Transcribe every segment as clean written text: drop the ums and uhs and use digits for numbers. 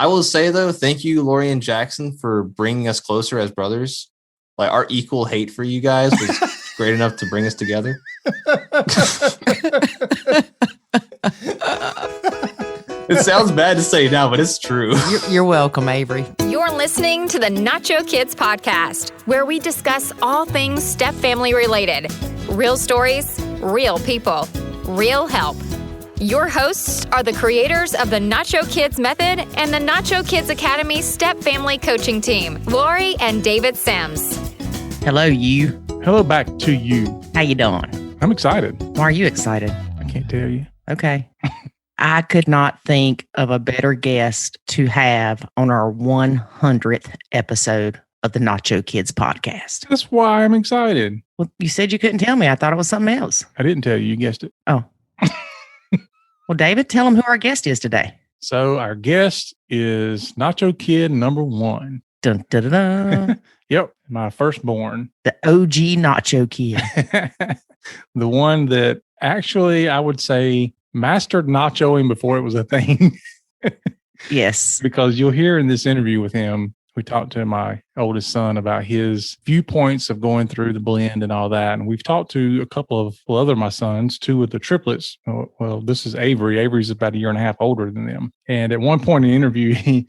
I will say though, thank you, Lori and Jackson, for bringing us closer as brothers. Like our equal hate for you guys was great enough to bring us together. It sounds bad to say now, but it's true. You're welcome, Avery. You're listening to the Nacho Kids Podcast, where we discuss all things step family related. Real stories, real people, real help. Your hosts are the creators of the Nacho Kids Method and the Nacho Kids Academy Step Family Coaching Team, Lori and David Sims. Hello, you. Hello back to you. How you doing? I'm excited. Why are you excited? I can't tell you. Okay. I could not think of a better guest to have on our 100th episode of the Nacho Kids Podcast. That's why I'm excited. Well, you said you couldn't tell me. I thought it was something else. I didn't tell you. You guessed it. Oh. Well, David, tell them who our guest is today. So our guest is Nacho Kid number 1. Dun, dun, dun, dun. Yep. My firstborn. The OG Nacho Kid. The one that actually, I would say, mastered nachoing before it was a thing. Yes. Because you'll hear in this interview with him, we talked to my oldest son about his viewpoints of going through the blend and all that. And we've talked to a couple of other my sons, 2 of the triplets. Well, this is Avery. Avery's about a year and a half older than them. And at one point in the interview,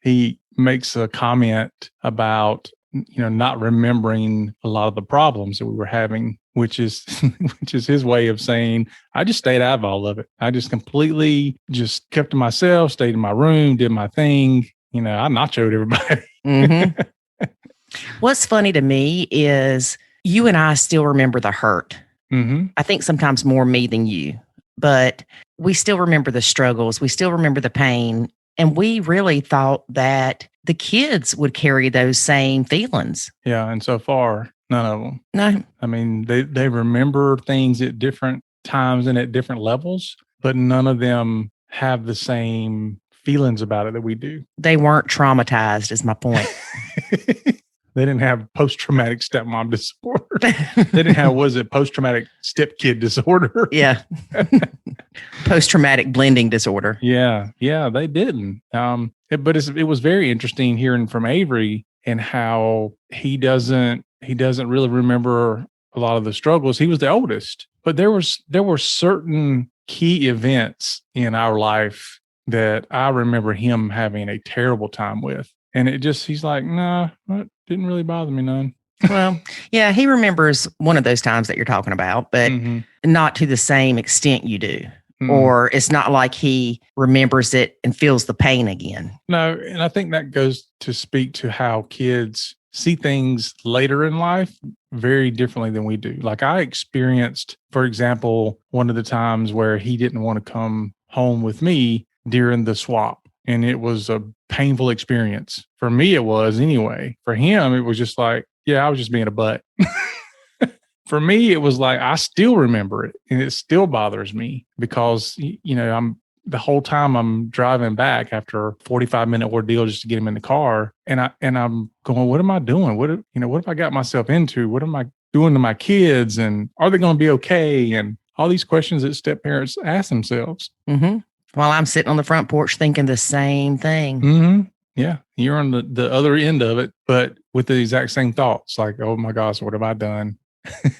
he makes a comment about, not remembering a lot of the problems that we were having, which is his way of saying, I just stayed out of all of it. I just completely just kept to myself, stayed in my room, did my thing. I nachoed everybody. Mm-hmm. What's funny to me is you and I still remember the hurt. Mm-hmm. I think sometimes more me than you, but we still remember the struggles. We still remember the pain. And we really thought that the kids would carry those same feelings. Yeah. And so far, none of them. No. I mean, they remember things at different times and at different levels, but none of them have the same feelings about it that we do. They weren't traumatized, is my point. They didn't have post-traumatic stepmom disorder. They didn't have, post-traumatic stepkid disorder? Yeah. Post-traumatic blending disorder. Yeah, they didn't. But it was very interesting hearing from Avery and how he doesn't really remember a lot of the struggles. He was the oldest, but there were certain key events in our life that I remember him having a terrible time with. And he's like, nah, it didn't really bother me none. Well, yeah, he remembers one of those times that you're talking about, but not to the same extent you do. Mm-hmm. Or it's not like he remembers it and feels the pain again. No, and I think that goes to speak to how kids see things later in life very differently than we do. Like I experienced, for example, one of the times where he didn't want to come home with me during the swap. And it was a painful experience. For me, it was anyway. For him, it was just like, yeah, I was just being a butt. For me, it was like, I still remember it. And it still bothers me because, the whole time I'm driving back after a 45-minute ordeal just to get him in the car. And I'm going, what am I doing? What have I got myself into? What am I doing to my kids? And are they going to be okay? And all these questions that step parents ask themselves. Mm-hmm. While I'm sitting on the front porch thinking the same thing. Mm-hmm. Yeah. You're on the other end of it, but with the exact same thoughts. Like, oh my gosh, what have I done?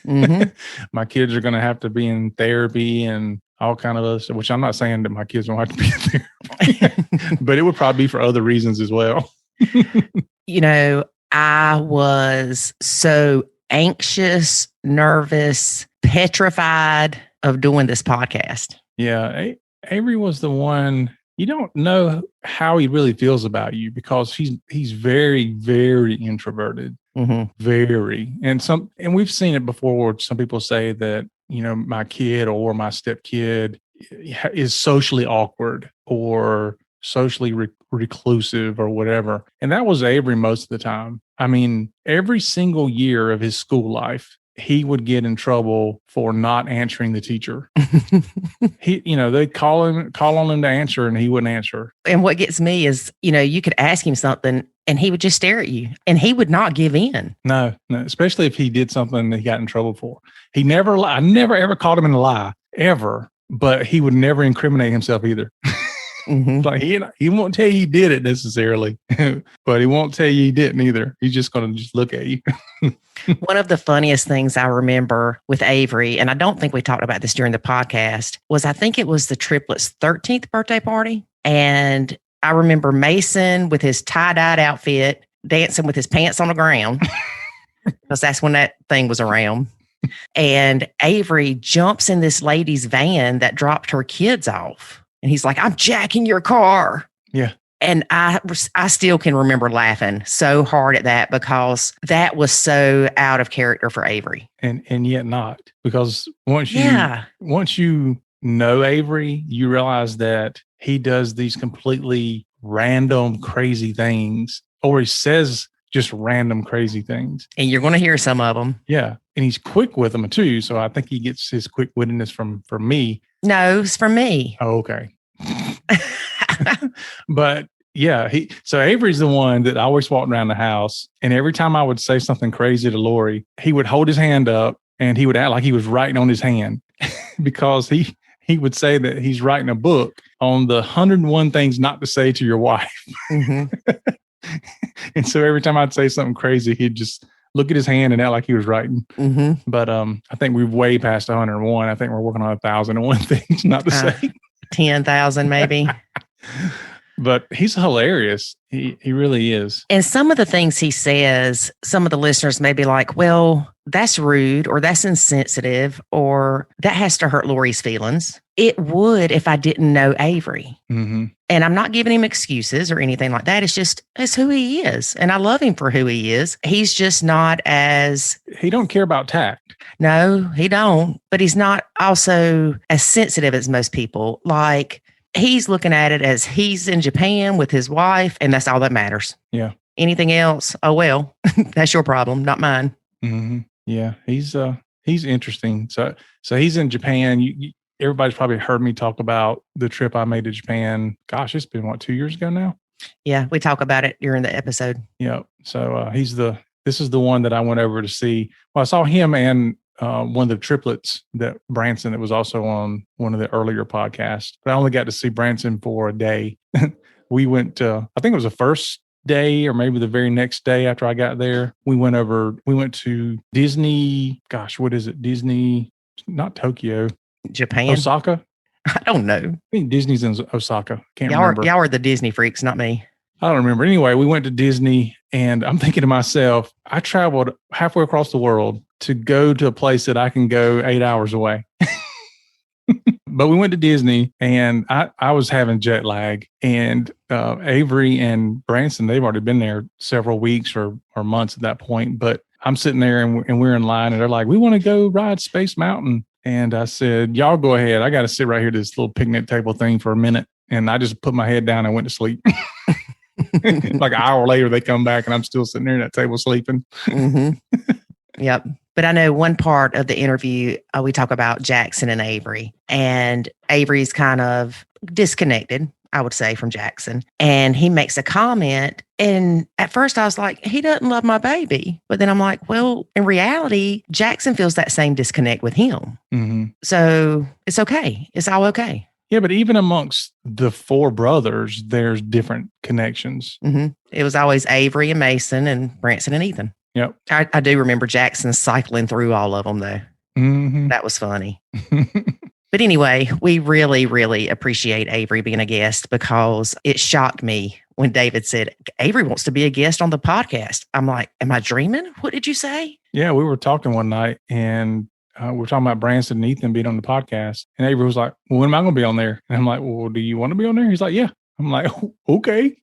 Mm-hmm. My kids are going to have to be in therapy and all kind of other stuff, which I'm not saying that my kids don't have to be in therapy, but it would probably be for other reasons as well. I was so anxious, nervous, petrified of doing this podcast. Yeah. Avery was the one, you don't know how he really feels about you because he's very, very introverted. Mm-hmm. Very. And we've seen it before where some people say that, my kid or my stepkid is socially awkward or socially reclusive or whatever. And that was Avery most of the time. I mean, every single year of his school life, he would get in trouble for not answering the teacher. They'd call on him to answer and he wouldn't answer. And what gets me is, you could ask him something and he would just stare at you and he would not give in. No, especially if he did something that he got in trouble for. I never ever caught him in a lie, ever, but he would never incriminate himself either. Mm-hmm. Like he won't tell you he did it necessarily, but he won't tell you he didn't either. He's just going to just look at you. One of the funniest things I remember with Avery, and I don't think we talked about this during the podcast, was I think it was the triplets' 13th birthday party. And I remember Mason with his tie-dyed outfit dancing with his pants on the ground because that's when that thing was around. And Avery jumps in this lady's van that dropped her kids off. And he's like, I'm jacking your car. Yeah. And I still can remember laughing so hard at that because that was so out of character for Avery. And yet not, because once you know Avery, you realize that he does these completely random, crazy things, or he says just random, crazy things. And you're going to hear some of them. Yeah. And he's quick with them too. So I think he gets his quick wittedness from me. No, it's from me. Oh, okay. But yeah, so Avery's the one that I always walked around the house, and every time I would say something crazy to Lori, he would hold his hand up and he would act like he was writing on his hand because he would say that he's writing a book on the 101 things not to say to your wife. Mm-hmm. And so every time I'd say something crazy, he'd just look at his hand and act like he was writing. Mm-hmm. But I think we've way past 101. I think we're working on 1,001 things not to say. 10,000 maybe. But he's hilarious. He really is. And some of the things he says, some of the listeners may be like, well, that's rude or that's insensitive or that has to hurt Lori's feelings. It would if I didn't know Avery. Mm-hmm. And I'm not giving him excuses or anything like that. It's who he is. And I love him for who he is. He's just not as... He don't care about tact. No, he don't. But he's not also as sensitive as most people. Like... He's looking at it as he's in Japan with his wife, and that's all that matters. Yeah. Anything else? Oh, well, that's your problem, not mine. Mm-hmm. Yeah. He's interesting. So he's in Japan. Everybody's probably heard me talk about the trip I made to Japan. Gosh, it's been 2 years ago now? Yeah. We talk about it during the episode. Yeah. So this is the one that I went over to see. Well, I saw him and one of the triplets, that Branson, that was also on one of the earlier podcasts. But I only got to see Branson for a day. We went to, I think it was the first day or maybe the very next day after I got there. We went to Disney. Gosh, what is it? Disney, not Tokyo. Japan. Osaka? I don't know. I think Disney's in Osaka. Can't remember. Y'all are the Disney freaks, not me. I don't remember. Anyway, we went to Disney and I'm thinking to myself, I traveled halfway across the world to go to a place that I can go 8 hours away. But we went to Disney and I was having jet lag, and Avery and Branson, they've already been there several weeks or months at that point. But I'm sitting there and we're in line and they're like, we want to go ride Space Mountain. And I said, y'all go ahead. I got to sit right here at this little picnic table thing for a minute. And I just put my head down and went to sleep. Like an hour later, they come back and I'm still sitting there at that table sleeping. Mm-hmm. Yep. But I know one part of the interview, we talk about Jackson and Avery. And Avery's kind of disconnected, I would say, from Jackson. And he makes a comment. And at first I was like, he doesn't love my baby. But then I'm like, well, in reality, Jackson feels that same disconnect with him. Mm-hmm. So it's okay. It's all okay. Yeah, but even amongst the four brothers, there's different connections. Mm-hmm. It was always Avery and Mason and Branson and Ethan. Yep. I do remember Jackson cycling through all of them, though. Mm-hmm. That was funny. But anyway, we really, really appreciate Avery being a guest because it shocked me when David said, Avery wants to be a guest on the podcast. I'm like, am I dreaming? What did you say? Yeah, we were talking one night and we were talking about Branson and Ethan being on the podcast. And Avery was like, well, when am I going to be on there? And I'm like, well, do you want to be on there? He's like, yeah. I'm like, okay.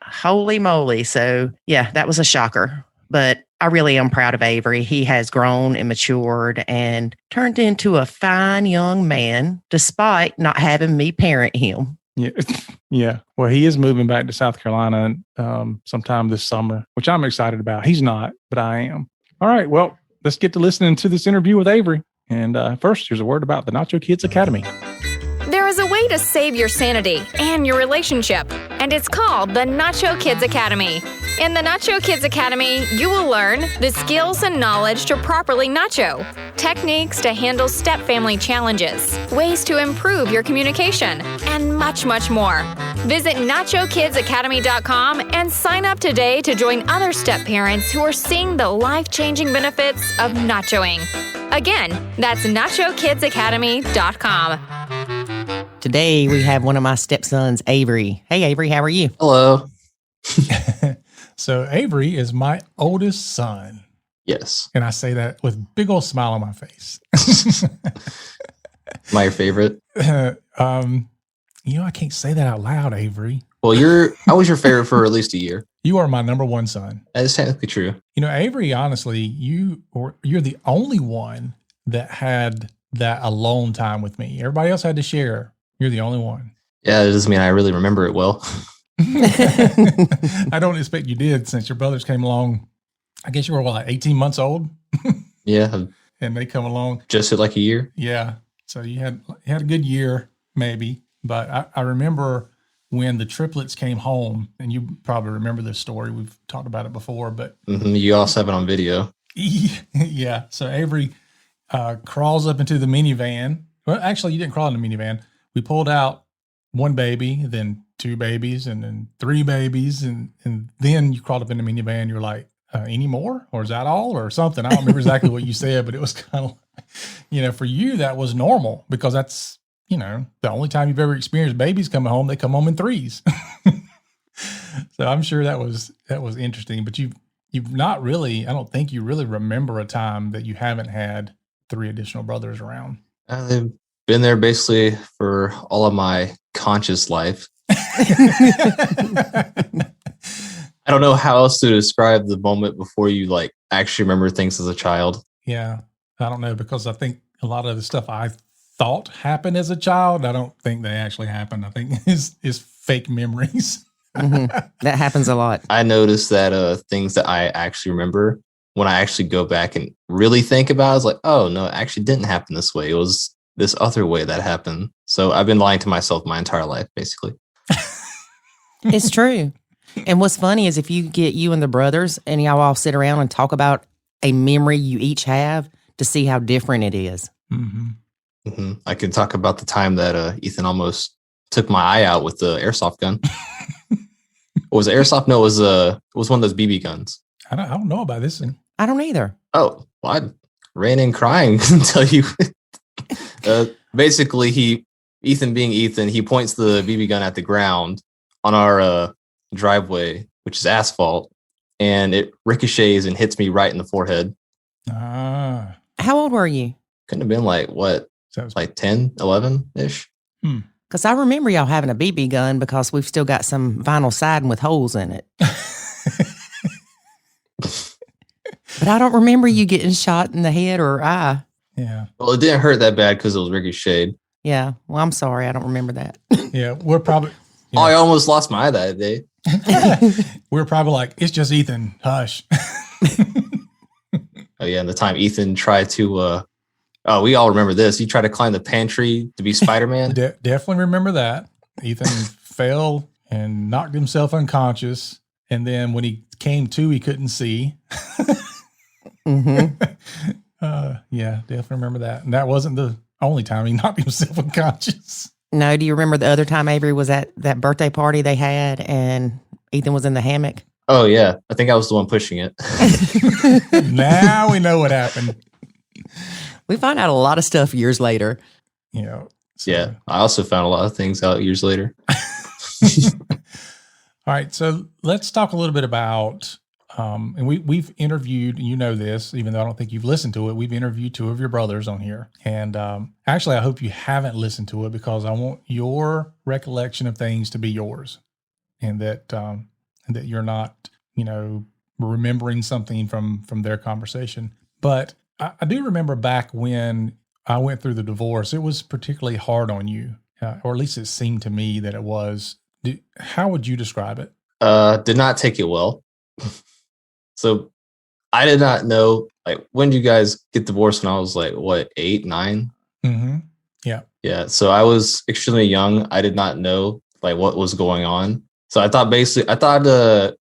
Holy moly. So yeah, that was a shocker. But I really am proud of Avery. He has grown and matured and turned into a fine young man, despite not having me parent him. Yeah. Yeah. Well, he is moving back to South Carolina sometime this summer, which I'm excited about. He's not, but I am. All right. Well, let's get to listening to this interview with Avery. And first, here's a word about the Nacho Kids Academy. There is a way to save your sanity and your relationship, and it's called the Nacho Kids Academy. In the Nacho Kids Academy, you will learn the skills and knowledge to properly nacho. techniques to handle step family challenges, ways to improve your communication, and much, much more. Visit NachoKidsAcademy.com and sign up today to join other step parents who are seeing the life-changing benefits of nachoing. Again, that's NachoKidsAcademy.com. Today, we have one of my stepsons, Avery. Hey, Avery, how are you? Hello. So Avery is my oldest son. Yes. And I say that with a big old smile on my face. My favorite. I can't say that out loud, Avery. Well, I was your favorite for at least a year. You are my number one son. That is technically true. Avery, honestly, you're the only one that had that alone time with me. Everybody else had to share. You're the only one. Yeah, it doesn't mean I really remember it well. I don't expect you did, since your brothers came along. I guess you were like 18 months old. Yeah. And they come along. Just hit like a year. Yeah. So you had a good year, maybe. But I remember when the triplets came home, and you probably remember this story. We've talked about it before, but You also have it on video. Yeah. So Avery crawls up into the minivan. Well, actually, you didn't crawl in the minivan. We pulled out one baby, then two babies, and then three babies. And then you crawled up in the minivan. You're like, any more? Or is that all? Or something? I don't remember exactly what you said, but it was kind of, for you, that was normal, because that's, the only time you've ever experienced babies coming home. They come home in threes. So I'm sure that was interesting, but you've not really, I don't think you really remember a time that you haven't had three additional brothers around. They've been there basically for all of my conscious life. I don't know how else to describe the moment before you actually remember things as a child. Yeah. I don't know, because I think a lot of the stuff I thought happened as a child, I don't think they actually happened. I think is fake memories. Mm-hmm. That happens a lot. I noticed that things that I actually remember, when I actually go back and really think about it, I was like, oh, no, it actually didn't happen this way. It was this other way that happened. So I've been lying to myself my entire life, basically. It's true. And what's funny is if you get you and the brothers and y'all all sit around and talk about a memory you each have to see how different it is. Mm-hmm. Mm-hmm. I can talk about the time that Ethan almost took my eye out with the airsoft gun. Was it airsoft? No, it was one of those BB guns. I don't know about this one. I don't either. Oh, well, I ran in crying until you. Basically, Ethan being Ethan, he points the BB gun at the ground on our driveway, which is asphalt, and it ricochets and hits me right in the forehead. Ah. How old were you? Couldn't have been like 10, 11-ish? Because I remember y'all having a BB gun, because we've still got some vinyl siding with holes in it. But I don't remember you getting shot in the head or eye. Yeah. Well, it didn't hurt that bad because it was ricocheted. Yeah. Well, I'm sorry. I don't rember that. Yeah. We're probably. I almost lost my eye that day. We're probably like, it's just Ethan. Hush. Oh, yeah. And the time Ethan tried to, we all remember this. He tried to climb the pantry to be Spider-Man. Definitely remember that. Ethan fell and knocked himself unconscious. And then when he came to, he couldn't see. Mm-hmm. Yeah, definitely remember that. And that wasn't the only time he knocked himself unconscious. No, do you remember the other time Avery was at that birthday party they had and Ethan was in the hammock? Oh, yeah. I think I was the one pushing it. Now we know what happened. We find out a lot of stuff years later. So. Yeah. I also found a lot of things out years later. All right. So let's talk a little bit about, and we've interviewed, this, even though I don't think you've listened to it, we've interviewed two of your brothers on here. And actually, I hope you haven't listened to it, because I want your recollection of things to be yours, and that you're not, remembering something from their conversation. But I do remember back when I went through the divorce, it was particularly hard on you, or at least it seemed to me that it was. How would you describe it? Did not take it well. So I did not know, when did you guys get divorced? When I was 8, 9? Mm-hmm. Yeah. Yeah. So I was extremely young. I did not know what was going on. So I thought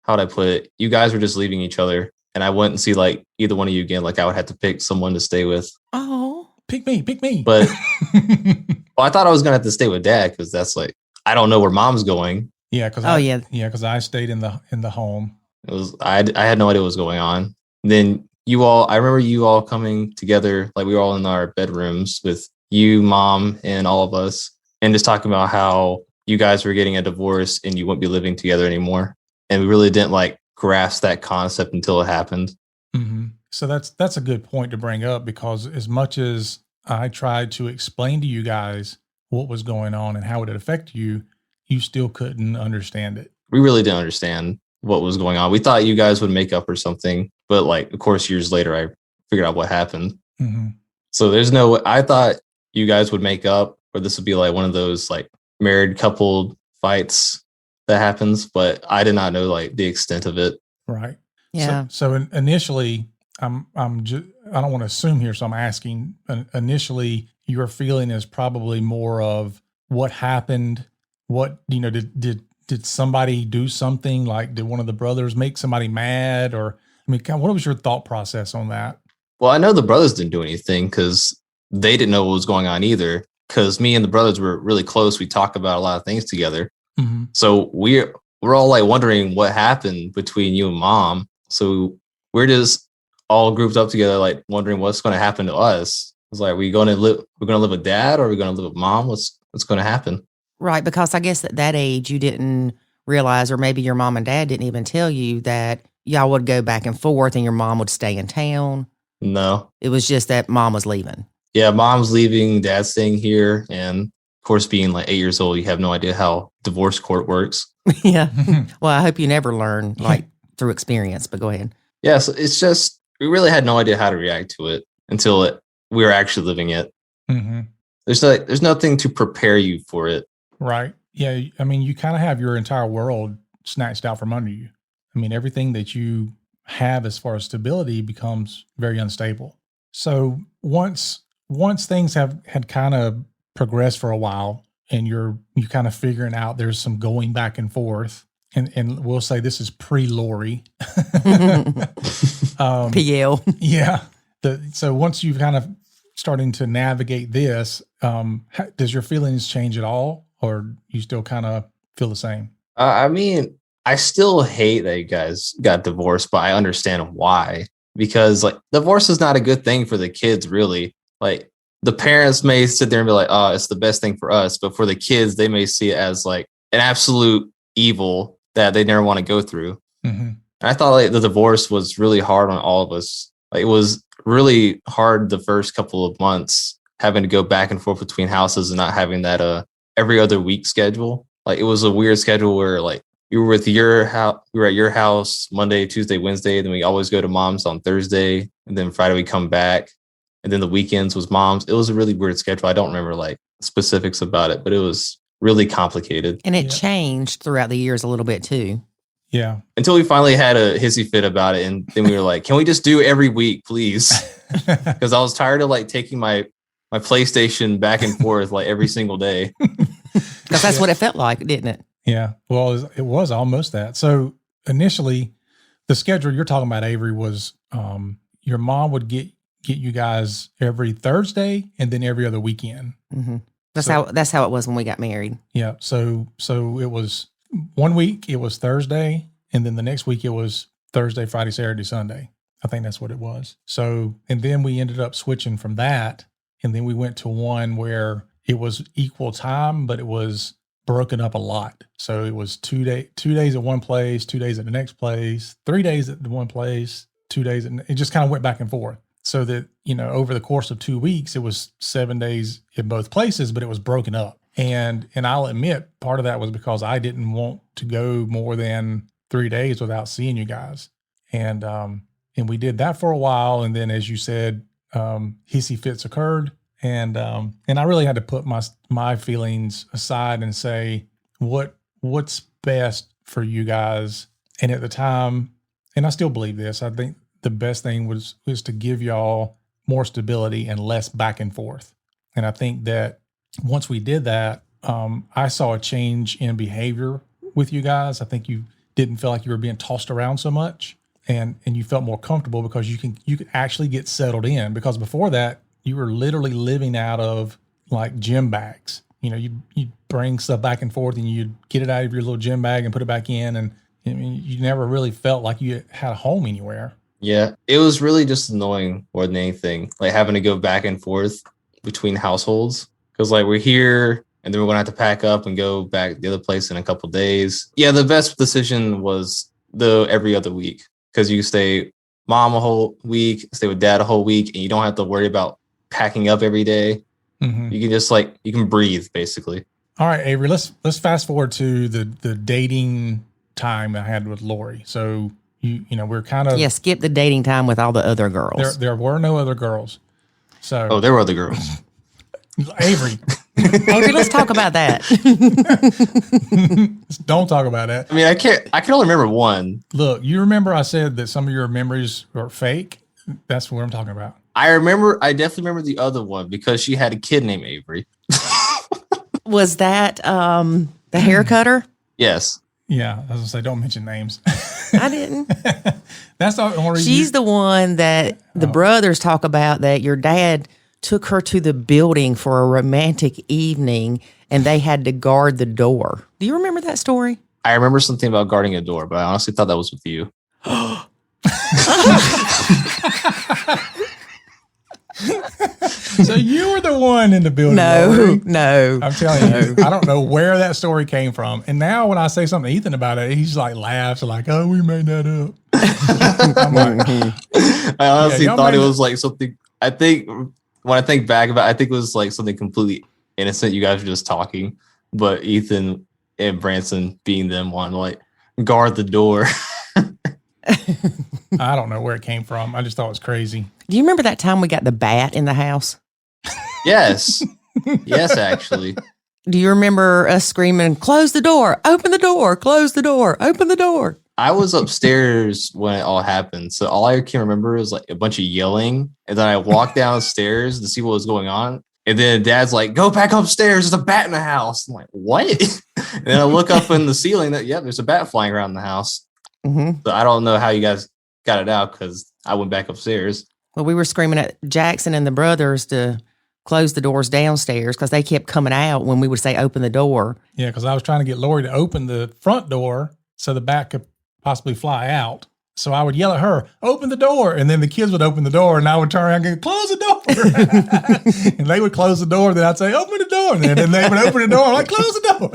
how'd I put it? You guys were just leaving each other and I wouldn't see like either one of you again. Like I would have to pick someone to stay with. Oh, pick me. But well, I thought I was gonna have to stay with Dad because that's like I don't know where Mom's going. Yeah, because because I stayed in the home. It was I had no idea what was going on. And then I remember you all coming together, like we were all in our bedrooms with you, Mom, and all of us, and just talking about how you guys were getting a divorce and you wouldn't be living together anymore. And we really didn't like grasp that concept until it happened. Mm-hmm. So that's a good point to bring up, because as much as I tried to explain to you guys what was going on and how it would affect you, you still couldn't understand it. We really didn't understand what was going on. We thought you guys would make up or something, but like, of course, years later, I figured out what happened. Mm-hmm. So I thought you guys would make up, or this would be like one of those like married couple fights that happens, but I did not know like the extent of it. Right. Yeah. So initially, I don't want to assume here, so I'm asking. Initially, your feeling is probably more of what happened. What did somebody do something? Like, did one of the brothers make somebody mad? Or what was your thought process on that? Well, I know the brothers didn't do anything because they didn't know what was going on either. Because me and the brothers were really close. We talked about a lot of things together. Mm-hmm. So we're all like wondering what happened between you and Mom. So we're just all grouped up together, like wondering what's going to happen to us. It's like, we're going to live with Dad, or are we going to live with Mom? What's going to happen? Right. Because I guess at that age, you didn't realize, or maybe your mom and dad didn't even tell you that y'all would go back and forth and your mom would stay in town. No. It was just that Mom was leaving. Yeah, Mom's leaving, Dad's staying here. And of course, being like 8 years old, you have no idea how divorce court works. Yeah. Well, I hope you never learn like through experience, but go ahead. Yeah, so it's just, we really had no idea how to react to it until we were actually living it. Mm-hmm. There's nothing to prepare you for it. Right. Yeah. I mean, you kind of have your entire world snatched out from under you. I mean, everything that you have as far as stability becomes very unstable. So once things had kind of progressed for a while, and you kind of figuring out there's some going back and forth, and we'll say this is pre-Lori. PL. Yeah. So once you've kind of starting to navigate this, does your feelings change at all, or you still kind of feel the same? I mean, I still hate that you guys got divorced, but I understand why. Because like divorce is not a good thing for the kids, really. Like the parents may sit there and be like, oh, it's the best thing for us. But for the kids, they may see it as like an absolute evil that they never want to go through. Mm-hmm. And I thought like the divorce was really hard on all of us. Like it was really hard the first couple of months, having to go back and forth between houses and not having that every other week schedule. Like it was a weird schedule where like we were at your house Monday, Tuesday, Wednesday. Then we always go to Mom's on Thursday, and then Friday we come back, and then the weekends was Mom's. It was a really weird schedule. I don't remember like specifics about it, but it was really complicated. And it changed throughout the years a little bit too. Yeah. Until we finally had a hissy fit about it, and then we were like, "Can we just do every week, please?" Because I was tired of like taking my PlayStation back and forth like every single day. Because that's what it felt like, didn't it? Yeah. Well, it was almost that. So initially, the schedule you're talking about, Avery, was your mom would get you guys every Thursday and then every other weekend. Mm-hmm. That's how it was when we got married. Yeah. So it was 1 week it was Thursday, and then the next week it was Thursday, Friday, Saturday, Sunday. I think that's what it was. So, and then we ended up switching from that, and then we went to one where it was equal time, but it was broken up a lot. So it was 2 days at one place, 2 days at the next place, 3 days at the one place, 2 days, and it just kind of went back and forth. So that, over the course of 2 weeks, it was 7 days in both places, but it was broken up. And I'll admit, part of that was because I didn't want to go more than 3 days without seeing you guys. And we did that for a while. And then, as you said, hissy fits occurred. And I really had to put my feelings aside and say, what's best for you guys? And at the time, and I still believe this, I think the best thing was to give y'all more stability and less back and forth. And I think that once we did that, I saw a change in behavior with you guys. I think you didn't feel like you were being tossed around so much. and you felt more comfortable because you could actually get settled in, because before that you were literally living out of like gym bags. You know, you'd bring stuff back and forth and you'd get it out of your little gym bag and put it back in. And I mean, you never really felt like you had a home anywhere. Yeah, it was really just annoying more than anything, like having to go back and forth between households, because like we're here and then we're gonna have to pack up and go back to the other place in a couple of days. Yeah, the best decision was the every other week, because you stay mom a whole week, stay with dad a whole week, and you don't have to worry about packing up every day. Mm-hmm. You can just you can breathe basically. All right, Avery, let's fast forward to the dating time I had with Lori. So you know, we're kind of skip the dating time with all the other girls. There were no other girls. So there were other girls. Avery. Avery, let's talk about that. Don't talk about that. I mean, I can only remember one. Look, you remember I said that some of your memories are fake? That's what I'm talking about. I definitely remember the other one because she had a kid named Avery. Was that the hair cutter? Yes. Yeah, I was gonna say, don't mention names. I didn't. That's the only. She's the one that the brothers talk about, that your dad took her to the building for a romantic evening and they had to guard the door. Do you remember that story? I remember something about guarding a door, but I honestly thought that was with you. So you were the one in the building. No. I'm telling you, I don't know where that story came from. And now when I say something to Ethan about it, he's like laughs like, "Oh, we made that up." I'm like, I honestly thought it was like something. I think when I think back about it, I think it was like something completely innocent. You guys were just talking, but Ethan and Branson being them want to like guard the door. I don't know where it came from. I just thought it was crazy. Do you remember that time we got the bat in the house? Yes. Yes, actually. Do you remember us screaming, "Close the door, open the door, close the door, open the door"? I was upstairs when it all happened. So all I can remember is like a bunch of yelling. And then I walked downstairs to see what was going on. And then Dad's like, "Go back upstairs. There's a bat in the house." I'm like, "What?" And then I look up in the ceiling there's a bat flying around the house. Mm-hmm. So I don't know how you guys got it out because I went back upstairs. Well, we were screaming at Jackson and the brothers to close the doors downstairs because they kept coming out when we would say, "Open the door." Yeah, because I was trying to get Lori to open the front door so the bat could possibly fly out. So I would yell at her, "Open the door." And then the kids would open the door and I would turn around and go, "Close the door." And they would close the door. Then I'd say, "Open the door." And then they would open the door. I'm like, "Close the door."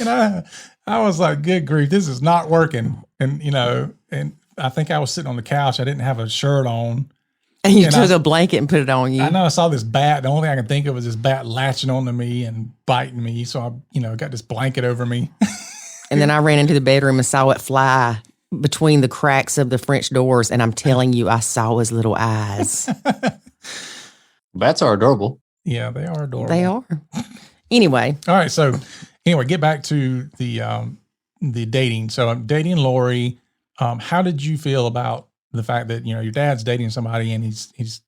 And I was like, "Good grief, this is not working." And, you know, and I think I was sitting on the couch. I didn't have a shirt on. And you took a blanket and put it on you. I know I saw this bat. The only thing I can think of was this bat latching onto me and biting me. So I, got this blanket over me. And then I ran into the bedroom and saw it fly between the cracks of the French doors. And I'm telling you, I saw his little eyes. Bats are adorable. Yeah, they are adorable. They are. Anyway. All right. So anyway, get back to the dating. So I'm dating Lori. How did you feel about the fact that, your dad's dating somebody and he's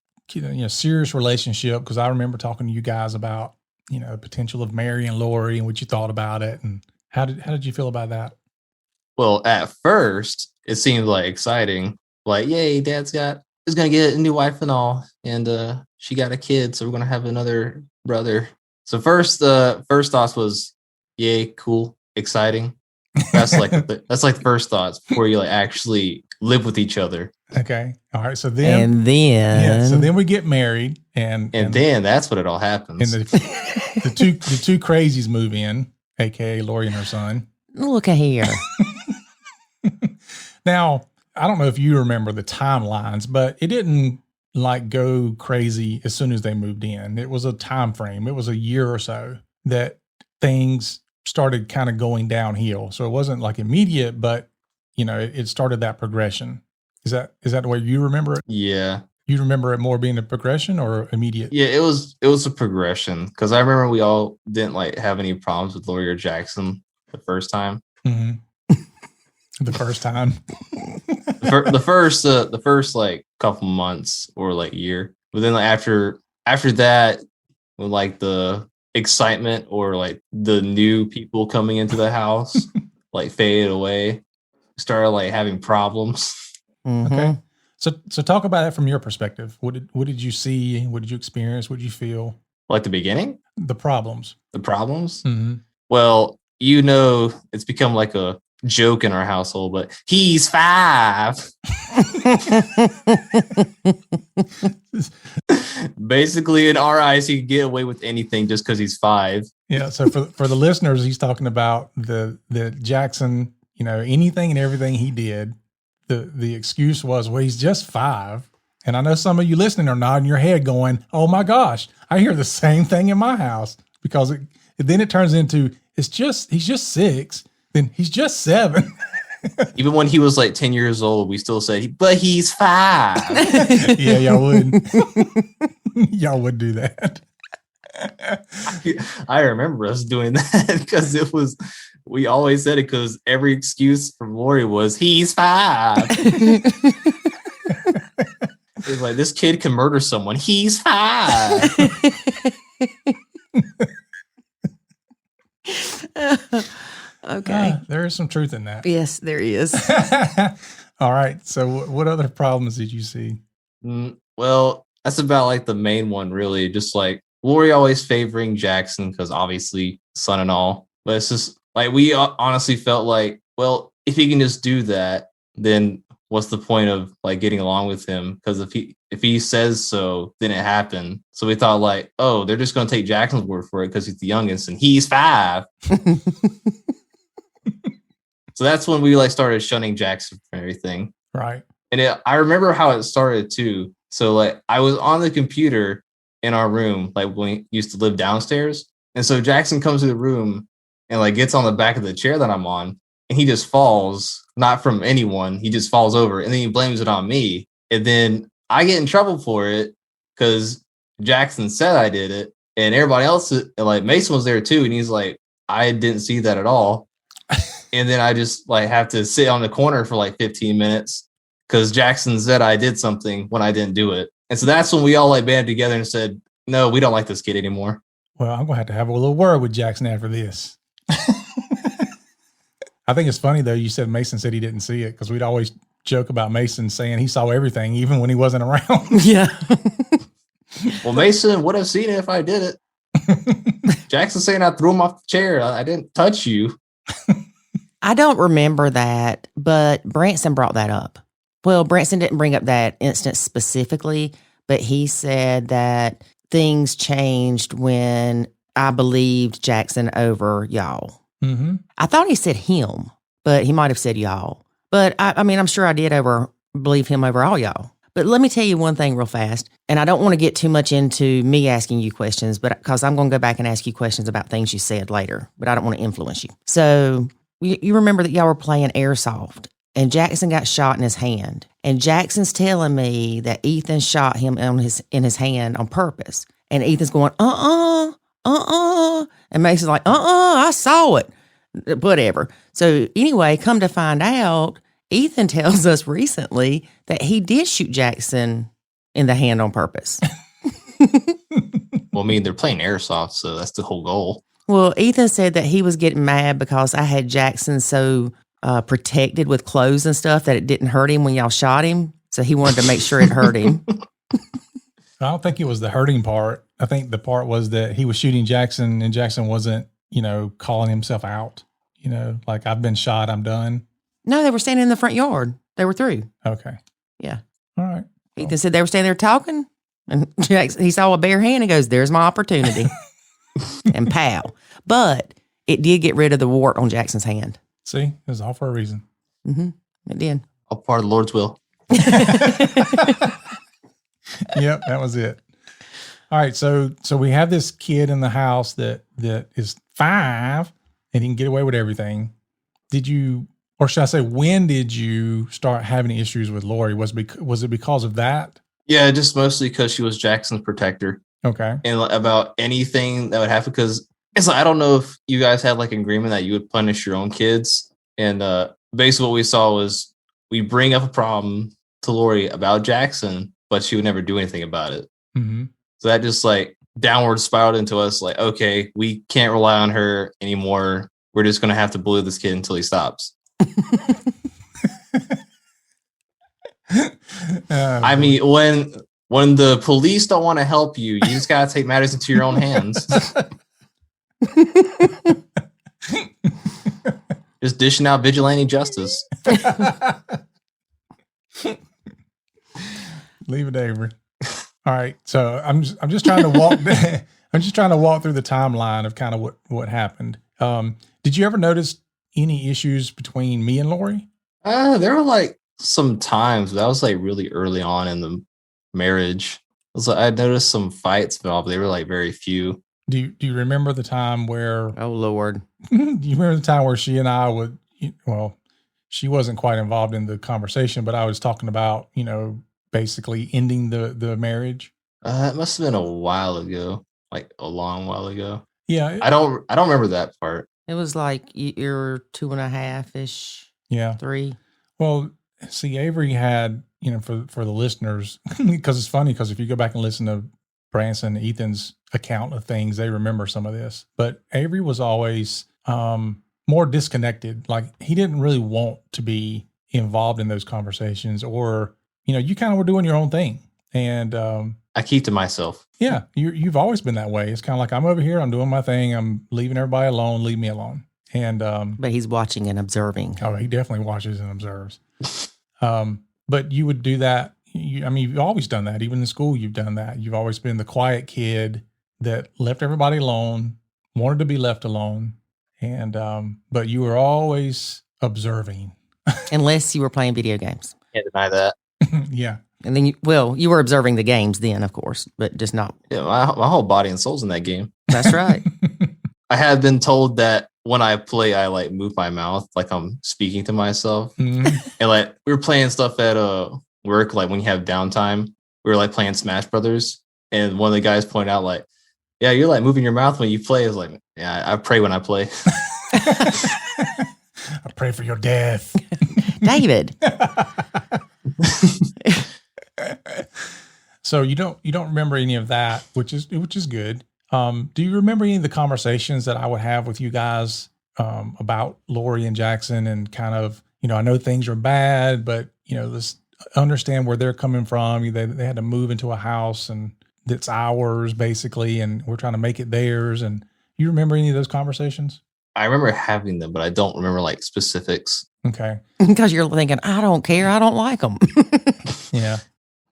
serious relationship? Because I remember talking to you guys about, the potential of marrying Lori and what you thought about it. And how did you feel about that? Well, at first it seemed like exciting. Like, yay, Dad's is going to get a new wife and all. And she got a kid. So we're going to have another brother. So first thoughts was, yay, cool, exciting. That's like the first thoughts before you like actually live with each other. Okay. All right. So then we get married and then that's when it all happens. And the two crazies move in, aka Lori and her son. Look at here. Now, I don't know if you remember the timelines, but it didn't like go crazy as soon as they moved in. It was a time frame. It was a year or so that things started kind of going downhill. So it wasn't like immediate, but it started that progression. Is that the way you remember it? Yeah. You remember it more being a progression or immediate? Yeah, it was a progression because I remember we all didn't like have any problems with Lori or Jackson the first time. Mm-hmm. The first time. the first like couple months or like year. But then like after that, when like the excitement or like the new people coming into the house like faded away, started like having problems. Mhm. Okay. So talk about it from your perspective. What did you see? What did you experience? What did you feel? Like the beginning, The problems. the problems. Mm-hmm. Well, it's become like a joke in our household, but he's 5. Basically, in our eyes, he can get away with anything just because he's 5. Yeah. So for the listeners, he's talking about the Jackson, anything and everything he did. The excuse was, well, he's just 5. And I know some of you listening are nodding your head going, oh my gosh, I hear the same thing in my house, because then it turns into, he's just 6. Then he's just 7. Even when he was like 10 years old, we still said, but he's 5. Yeah, y'all would. Y'all would do that. I remember us doing that because we always said it because every excuse from Lori was, he's 5. It's like, this kid can murder someone. He's 5. Okay. There is some truth in that. Yes, there is. All right. So what other problems did you see? Well, that's about like the main one, really. Just like Lori always favoring Jackson because obviously son and all. But it's just like we honestly felt like, well, if he can just do that, then what's the point of like getting along with him? Because if he says so, then it happened. So we thought like, oh, they're just going to take Jackson's word for it because he's the youngest and he's 5. So that's when we like started shunning Jackson for everything. Right. And I remember how it started too. So like I was on the computer in our room, like when we used to live downstairs. And so Jackson comes to the room and like gets on the back of the chair that I'm on, and he just falls, not from anyone. He just falls over and then he blames it on me. And then I get in trouble for it because Jackson said I did it. And everybody else, like Mason was there too. And he's like, I didn't see that at all. And then I just like have to sit on the corner for like 15 minutes because Jackson said I did something when I didn't do it. And so that's when we all like banded together and said, no, we don't like this kid anymore. Well, I'm going to have a little word with Jackson after this. I think it's funny though. You said Mason said he didn't see it, because we'd always joke about Mason saying he saw everything, even when he wasn't around. Yeah. Well, Mason would have seen it if I did it. Jackson saying I threw him off the chair. I didn't touch you. I don't remember that, but Branson brought that up. Well, Branson didn't bring up that instance specifically, but he said that things changed when I believed Jackson over y'all. Mm-hmm. I thought he said him, but he might have said y'all. But I mean, I'm sure I did believe him over all y'all. But let me tell you one thing real fast, and I don't want to get too much into me asking you questions, but because I'm going to go back and ask you questions about things you said later, but I don't want to influence you. So you remember that y'all were playing airsoft, and Jackson got shot in his hand, and Jackson's telling me that Ethan shot him in his hand on purpose, and Ethan's going, and Mason's like, I saw it, whatever. So anyway, come to find out, Ethan tells us recently that he did shoot Jackson in the hand on purpose. Well, I mean, they're playing airsoft, so that's the whole goal. Well, Ethan said that he was getting mad because I had Jackson so protected with clothes and stuff that it didn't hurt him when y'all shot him. So he wanted to make sure it hurt him. I don't think it was the hurting part. I think the part was that he was shooting Jackson, and Jackson wasn't, calling himself out. Like, I've been shot, I'm done. No, they were standing in the front yard. They were through. Okay. Yeah. All right. Ethan said they were standing there talking, and Jackson, he saw a bare hand and goes, there's my opportunity. And pow. But it did get rid of the wart on Jackson's hand. See, it was all for a reason. Mm-hmm. It did. All part of the Lord's will. Yep, that was it. All right, so we have this kid in the house that is 5, and he can get away with everything. Did you, or should I say, when did you start having issues with Lori? Was it because of that? Yeah, just mostly because she was Jackson's protector. Okay. And about anything that would happen, because it's like, I don't know if you guys had like an agreement that you would punish your own kids. And basically what we saw was we bring up a problem to Lori about Jackson, but she would never do anything about it. Mm-hmm. So that just like downward spiraled into us like, okay, we can't rely on her anymore. We're just going to have to bully this kid until he stops. I mean, when the police don't want to help you, you just gotta take matters into your own hands. Just dishing out vigilante justice. Leave it, Avery. All right, so I'm just trying to walk. I'm just trying to walk through the timeline of kind of what happened. Did you ever notice any issues between me and Lori? There were like some times that was like really early on in the marriage. I noticed some fights involved, but they were like very few. Do you remember the time where? Oh Lord! Do you remember the time where she and I would? Well, she wasn't quite involved in the conversation, but I was talking about basically ending the marriage. It must have been a while ago, like a long while ago. Yeah, I don't remember that part. It was like you're 2.5-ish. Yeah, 3. Well, see, Avery had for the listeners, because it's funny because if you go back and listen to Branson and Ethan's account of things, they remember some of this. But Avery was always more disconnected. Like he didn't really want to be involved in those conversations, or you kind of were doing your own thing. And I keep to myself. Yeah, you've always been that way. It's kind of like I'm over here, I'm doing my thing, I'm leaving everybody alone, leave me alone. And but he's watching and observing. Oh, he definitely watches and observes. But you would do that. You've always done that. Even in school, you've done that. You've always been the quiet kid that left everybody alone, wanted to be left alone. And, but you were always observing. Unless you were playing video games. Can't deny that. Yeah. And then you were observing the games then, of course, but just not. Yeah, my whole body and soul's in that game. That's right. I had been told that when I play, I like move my mouth like I'm speaking to myself. Mm-hmm. And like we were playing stuff at work, like when you have downtime, we were like playing Smash Brothers. And one of the guys pointed out, like, yeah, you're like moving your mouth when you play. I was like, yeah, I pray when I play. I pray for your death. David. So you don't remember any of that, which is good. Do you remember any of the conversations that I would have with you guys about Lori and Jackson, and kind of, I know things are bad, but let's understand where they're coming from. They had to move into a house and it's ours basically, and we're trying to make it theirs. And you remember any of those conversations? I remember having them, but I don't remember like specifics. Okay. Because you're thinking, I don't care. I don't like them. Yeah.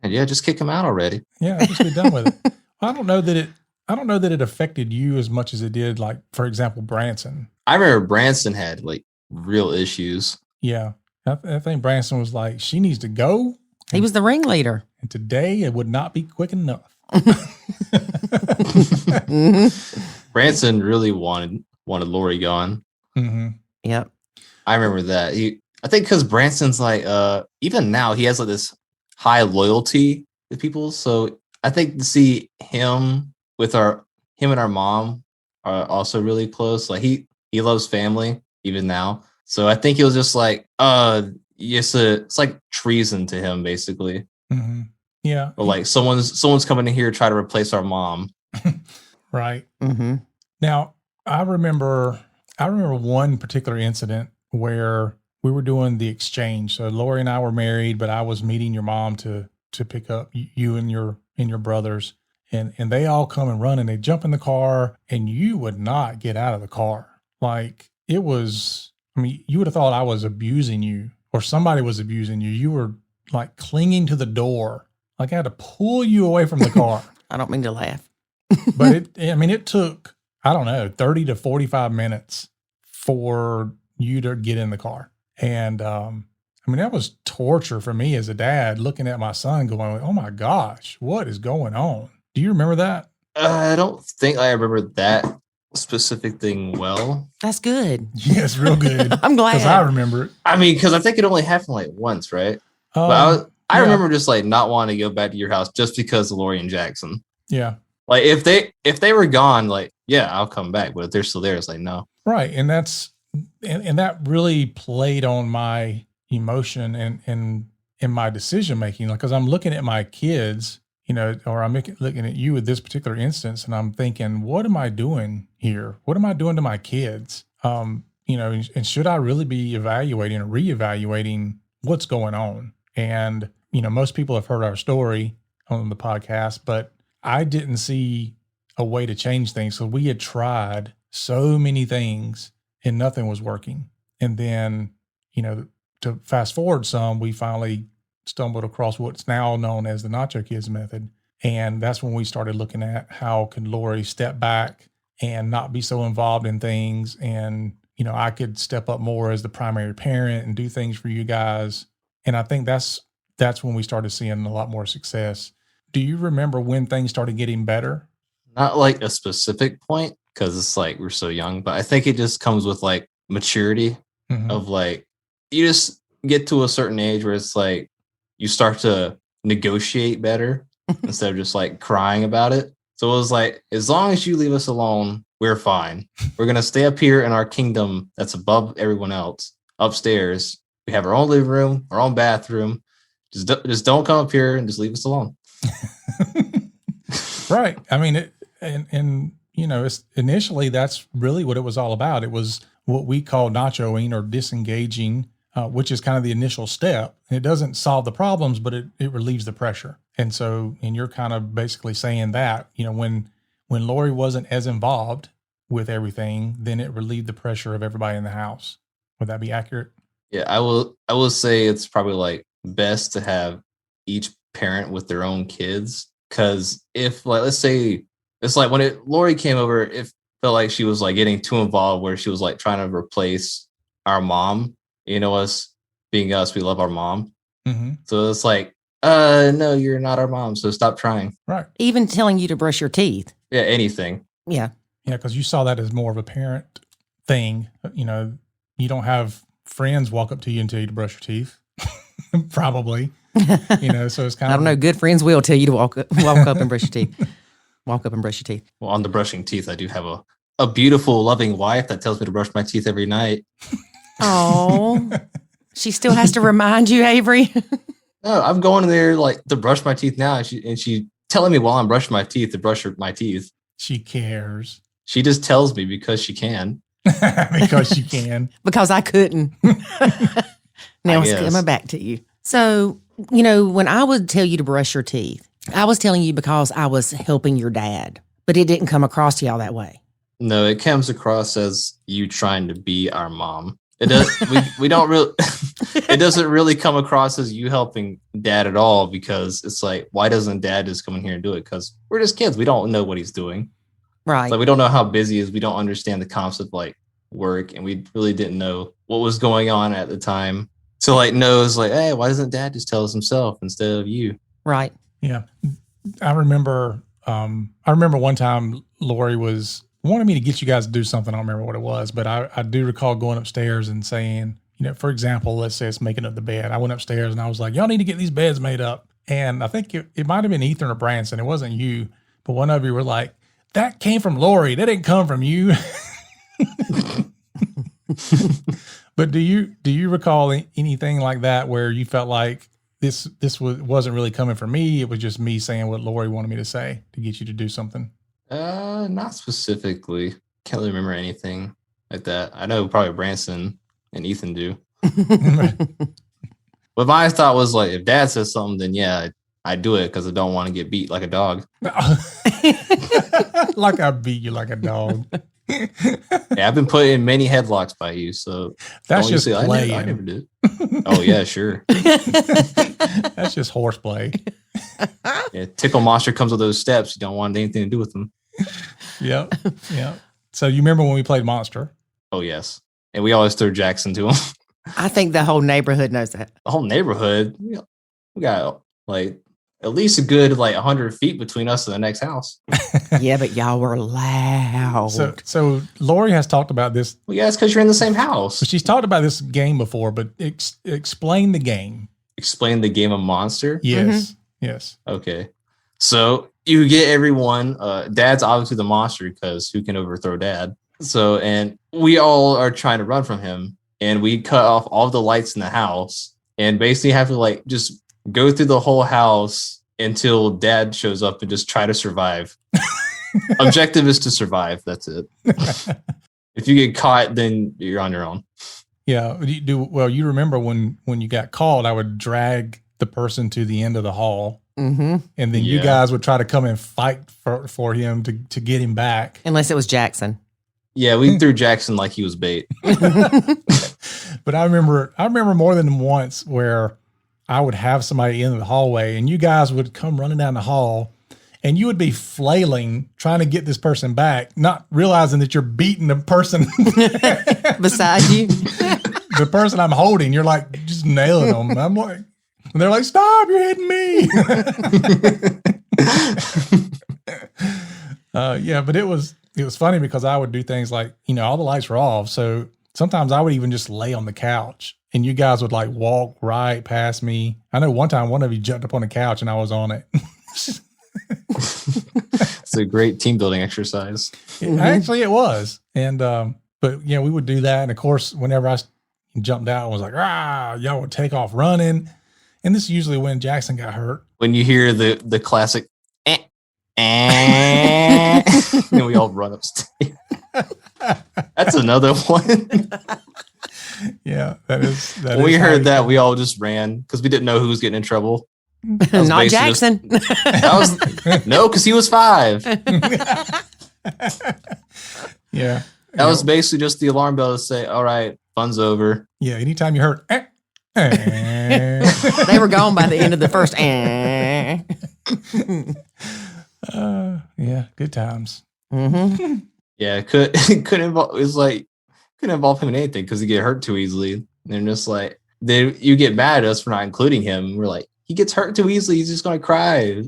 And yeah, just kick them out already. Yeah, just be done with it. I don't know that it affected you as much as it did, like, for example, Branson. I remember Branson had like real issues. Yeah. I think Branson was like, she needs to go. He was the ringleader. And today it would not be quick enough. Branson really wanted Lori gone. Mm-hmm. Yep. I remember that. I think because Branson's like, even now he has like this high loyalty to people. So I think to see him and our mom are also really close. Like he loves family even now. So I think he was just like, it's like treason to him basically. Mm-hmm. Yeah. Or like someone's coming in here to try to replace our mom. Right. Mm-hmm. Now I remember one particular incident where we were doing the exchange. So Lori and I were married, but I was meeting your mom to pick up you and your brothers. And they all come and run and they jump in the car, and you would not get out of the car. Like it was, you would have thought I was abusing you or somebody was abusing you. You were like clinging to the door. Like I had to pull you away from the car. I don't mean to laugh. But it took, I don't know, 30 to 45 minutes for you to get in the car. And, that was torture for me as a dad, looking at my son going, oh my gosh, what is going on? Do you remember that? I don't think I remember that specific thing well. That's good. Yes, real good. I'm glad. Because I remember it. Because I think it only happened like once, right? But I remember just like not wanting to go back to your house just because of Lori and Jackson. Yeah. Like if they were gone, like, yeah, I'll come back. But if they're still there, it's like, no. Right. And that really played on my emotion and in my decision making. Like, because I'm looking at my kids, or I'm looking at you with this particular instance, and I'm thinking, what am I doing here? What am I doing to my kids? And should I really be evaluating or reevaluating what's going on? And most people have heard our story on the podcast, but I didn't see a way to change things. So we had tried so many things and nothing was working. And then, to fast forward some, we finally stumbled across what's now known as the Nacho Kids method. And that's when we started looking at how could Lori step back and not be so involved in things. And, I could step up more as the primary parent and do things for you guys. And I think that's when we started seeing a lot more success. Do you remember when things started getting better? Not like a specific point, because it's like we're so young, but I think it just comes with like maturity of like, you just get to a certain age where it's like you start to negotiate better instead of just like crying about it. So it was like, as long as you leave us alone, we're fine. We're going to stay up here in our kingdom that's above everyone else. Upstairs, we have our own living room, our own bathroom. Just don't come up here and just leave us alone. Right. I mean, it's initially that's really what it was all about. It was what we call nachoing or disengaging, which is kind of the initial step. And it doesn't solve the problems, but it relieves the pressure. And you're kind of basically saying that, when Lori wasn't as involved with everything, then it relieved the pressure of everybody in the house. Would that be accurate? Yeah, I will say it's probably like best to have each parent with their own kids. Because if, like, let's say it's like when Lori came over, it felt like she was like getting too involved, where she was like trying to replace our mom. Us being us, we love our mom. Mm-hmm. So it's like, no, you're not our mom, so stop trying. Right. Even telling you to brush your teeth. Yeah, anything. Yeah. Yeah, because you saw that as more of a parent thing. You don't have friends walk up to you and tell you to brush your teeth. Probably. So it's kind of... I don't know. Good friends will tell you to walk up and brush your teeth. Walk up and brush your teeth. Well, on the brushing teeth, I do have a beautiful, loving wife that tells me to brush my teeth every night. Oh, she still has to remind you, Avery. No, I'm going in there like to brush my teeth now. And she telling me while I'm brushing my teeth to brush my teeth. She cares. She just tells me because she can. Because she can. Because I couldn't. Now it's coming back to you. So, when I would tell you to brush your teeth, I was telling you because I was helping your dad, but it didn't come across to y'all that way. No, it comes across as you trying to be our mom. It does. we don't really. It doesn't really come across as you helping dad at all, because it's like, why doesn't dad just come in here and do it? Because we're just kids. We don't know what he's doing. Right. Like, we don't know how busy he is. We don't understand the concept of like work, and we really didn't know what was going on at the time. So like, knows like, hey, why doesn't dad just tell us himself instead of you? Right. Yeah. I remember one time Lori wanted me to get you guys to do something. I don't remember what it was, but I do recall going upstairs and saying, for example, let's say it's making up the bed. I went upstairs and I was like, y'all need to get these beds made up. And I think it might have been Ethan or Branson. It wasn't you, but one of you were like, that came from Lori. That didn't come from you. But do you recall anything like that where you felt like this wasn't really coming from me? It was just me saying what Lori wanted me to say to get you to do something. Not specifically. Can't really remember anything like that. I know probably Branson and Ethan do. But my thought was like, if dad says something, then yeah, I do it because I don't want to get beat like a dog. Like I beat you like a dog. Yeah, I've been put in many headlocks by you, so that's just playing. I never did. Oh yeah, sure. That's just horseplay. Yeah, Tickle Monster comes with those steps. You don't want anything to do with them. Yep. So you remember when we played Monster? Oh yes, and we always throw Jackson to him. I think the whole neighborhood knows that. The whole neighborhood. We got like at least a good 100 feet between us and the next house. Yeah, but y'all were loud. So Lori has talked about this. Well, yeah, it's because you're in the same house. She's talked about this game before, but explain the game. Explain the game of Monster? Yes. Mm-hmm. Yes. Okay. So you get everyone. Dad's obviously the monster because who can overthrow dad? So, and we all are trying to run from him, and we cut off all the lights in the house and basically have to just go through the whole house until dad shows up and just try to survive. Objective is to survive. That's it. If you get caught, then you're on your own. Yeah. You remember when you got called, I would drag the person to the end of the hall. Mm-hmm. And then you guys would try to come and fight for him to get him back. Unless it was Jackson. Yeah, we threw Jackson like he was bait. But I remember more than once where I would have somebody in the hallway and you guys would come running down the hall and you would be flailing trying to get this person back, not realizing that you're beating the person beside you. The person I'm holding, you're like just nailing them. I'm like, and they're like, stop, you're hitting me. But it was funny because I would do things like, all the lights were off. So sometimes I would even just lay on the couch and you guys would like walk right past me. I know one time one of you jumped up on the couch and I was on it. It's a great team building exercise. Actually, it was. And, but we would do that. And of course, whenever I jumped out, I was like, y'all would take off running. And this is usually when Jackson got hurt. When you hear the classic, and we all run upstairs. That's another one. Yeah, that is. When we heard that, we all just ran because we didn't know who was getting in trouble. Not Jackson. No, because he was 5. Yeah. That was basically just the alarm bell to say, all right, fun's over. Yeah, anytime you heard, they were gone by the end of the first. Yeah, good times. Mm-hmm. Yeah, couldn't involve him in anything because he get hurt too easily. And they're just like, you get mad at us for not including him. We're like, he gets hurt too easily. He's just gonna cry.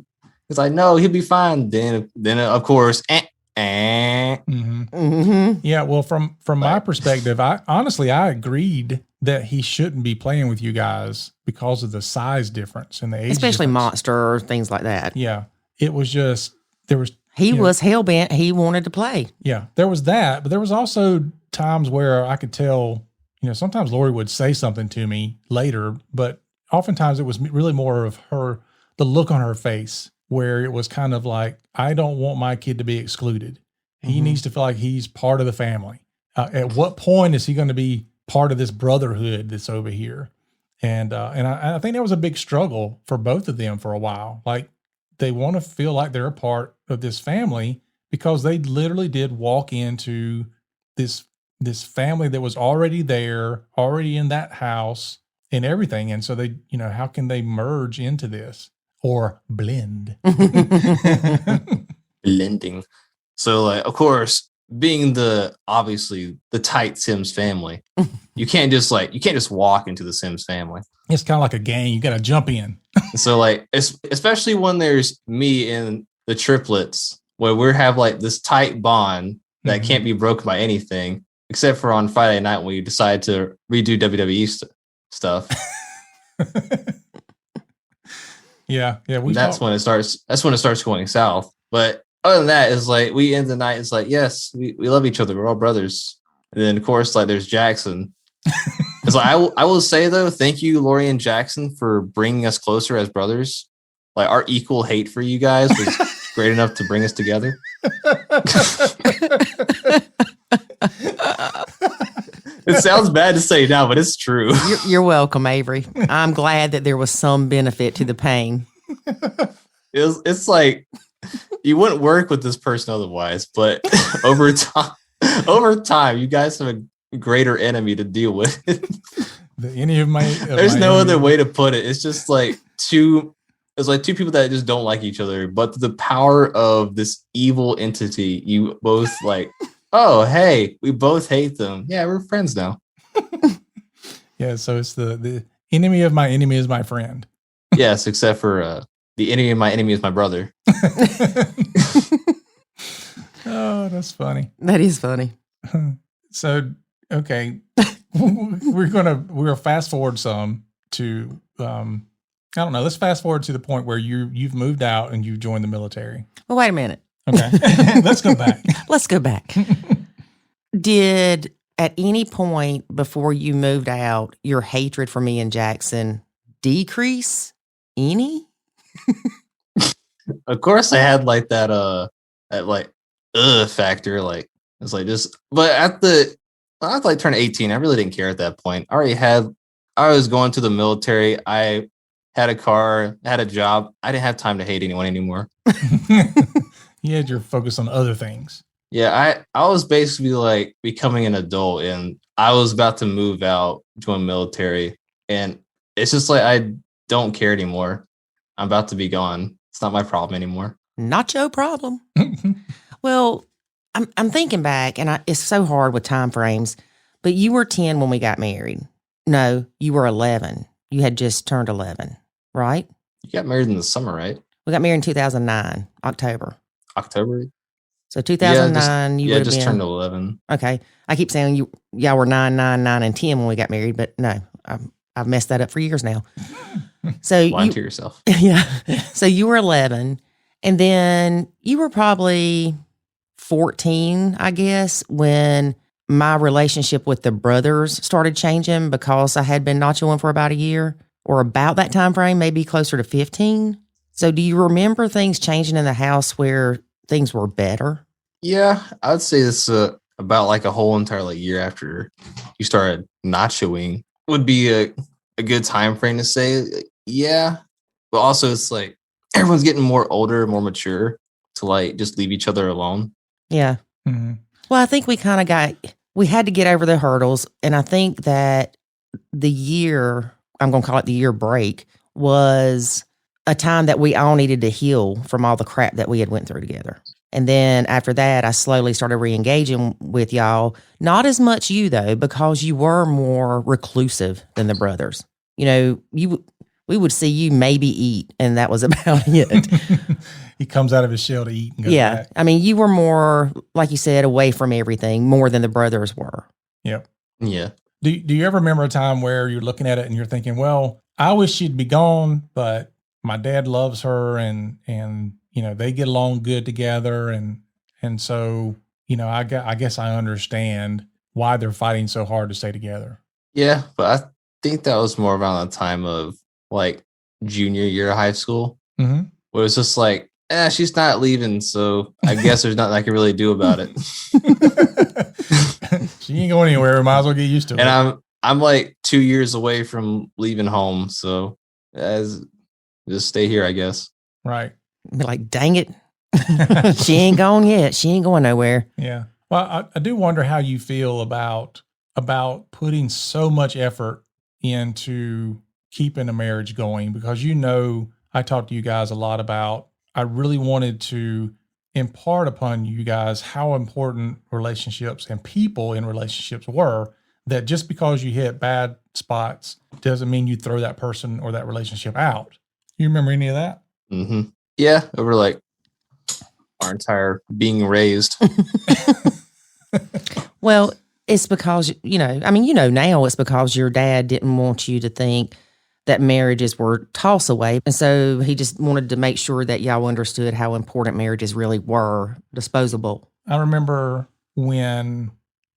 It's like, no, he'll be fine. Then of course, Mm-hmm. Mm-hmm. Yeah, well, from my perspective, I agreed that he shouldn't be playing with you guys because of the size difference and the age especially difference. Monster or things like that. Yeah, it was just he was hell-bent. He wanted to play. Yeah, there was that, but there was also times where I could tell, sometimes Lori would say something to me later, but oftentimes it was really more of the look on her face where it was kind of like, I don't want my kid to be excluded. He needs to feel like he's part of the family. At what point is he going to be part of this brotherhood that's over here? And I think that was a big struggle for both of them for a while. Like, they want to feel like they're a part of this family because they literally did walk into this family that was already there, already in that house and everything. And so they, how can they merge into this or blend? Blending. So, like, of course, being obviously the tight Sims family, you can't just walk into the Sims family. It's kind of like a game. You got to jump in. So, like, especially when there's me and the triplets, where we have like this tight bond that can't be broken by anything, except for on Friday night when we decide to redo WWE stuff. Yeah. That's when it starts going south. But other than that, it's like we end the night. It's like, yes, we love each other. We're all brothers. And then of course, like, there's Jackson. It's like, I will say though, thank you, Lori and Jackson, for bringing us closer as brothers. Like, our equal hate for you guys was great enough to bring us together. It sounds bad to say now, but it's true. You're welcome, Avery. I'm glad that there was some benefit to the pain. It's like, you wouldn't work with this person otherwise, but over time, you guys have a greater enemy to deal with. There's no other way to put it. It's just like two people that just don't like each other, but the power of this evil entity, you both like, oh, hey, we both hate them. Yeah, we're friends now. Yeah, so it's the enemy of my enemy is my friend. Yes, except for the enemy of my enemy is my brother. Oh, that's funny. That is funny. So, okay, we'll fast forward some to I don't know. Let's fast forward to the point where you've moved out and you've joined the military. Well, wait a minute. Okay, let's go back. Let's go back. Did at any point before you moved out, your hatred for me and Jackson decrease any? Of course, I had like that factor. Like, it's like just, but after like turn 18, I really didn't care at that point. I was going to the military. I had a car, had a job. I didn't have time to hate anyone anymore. You had your focus on other things. Yeah, I was basically like becoming an adult, and I was about to move out, join military, and it's just like I don't care anymore. I'm about to be gone. It's not my problem anymore. Not your problem. Well, I'm thinking back, and it's so hard with time frames, but you were 10 when we got married. No, you were 11. You had just turned 11, right? You got married in the summer, right? We got married in 2009, October. So 2009, you would have just been, turned 11. Okay. I keep saying y'all were 9, 9, 9, and 10 when we got married, but no, I've messed that up for years now. So Lying to yourself. Yeah. So you were 11, and then you were probably 14, I guess, when my relationship with the brothers started changing because I had been nachoing for about a year, or about that time frame, maybe closer to 15. So do you remember things changing in the house where things were better? Yeah, I would say this about like a whole entire like year after you started nachoing would be a good time frame to say. Yeah, but also it's like everyone's getting more older, more mature to like just leave each other alone. Yeah. Mm-hmm. Well, I think we had to get over the hurdles. And I think that the year, I'm going to call it the year break, was a time that we all needed to heal from all the crap that we had went through together. And then after that, I slowly started re-engaging with y'all. Not as much you, though, because you were more reclusive than the brothers. You know, we would see you maybe eat, and that was about it. He comes out of his shell to eat and goes back. I mean, you were more, like you said, away from everything more than the brothers were. Yep. Yeah. Do you ever remember a time where you're looking at it and you're thinking, well, I wish she'd be gone, but my dad loves her and you know, they get along good together. And so, you know, I guess I understand why they're fighting so hard to stay together. Yeah, but I think that was more around the time of like junior year of high school. Mm-hmm. Where it's just like, she's not leaving, so I guess there's nothing I can really do about it. She ain't going anywhere. We might as well get used to it. And I'm like 2 years away from leaving home, so just stay here, I guess. Right. Be like, dang it. She ain't gone yet. She ain't going nowhere. Yeah. Well, I do wonder how you feel about putting so much effort into keeping a marriage going, because, you know, I talked to you guys a lot about, I really wanted to impart upon you guys how important relationships and people in relationships were, that just because you hit bad spots doesn't mean you throw that person or that relationship out. You remember any of that? Mm-hmm. Yeah, over like our entire being raised. Well, it's because, you know, I mean, you know, now it's because your dad didn't want you to think that marriages were toss away. And so he just wanted to make sure that y'all understood how important marriages really were, disposable. I remember when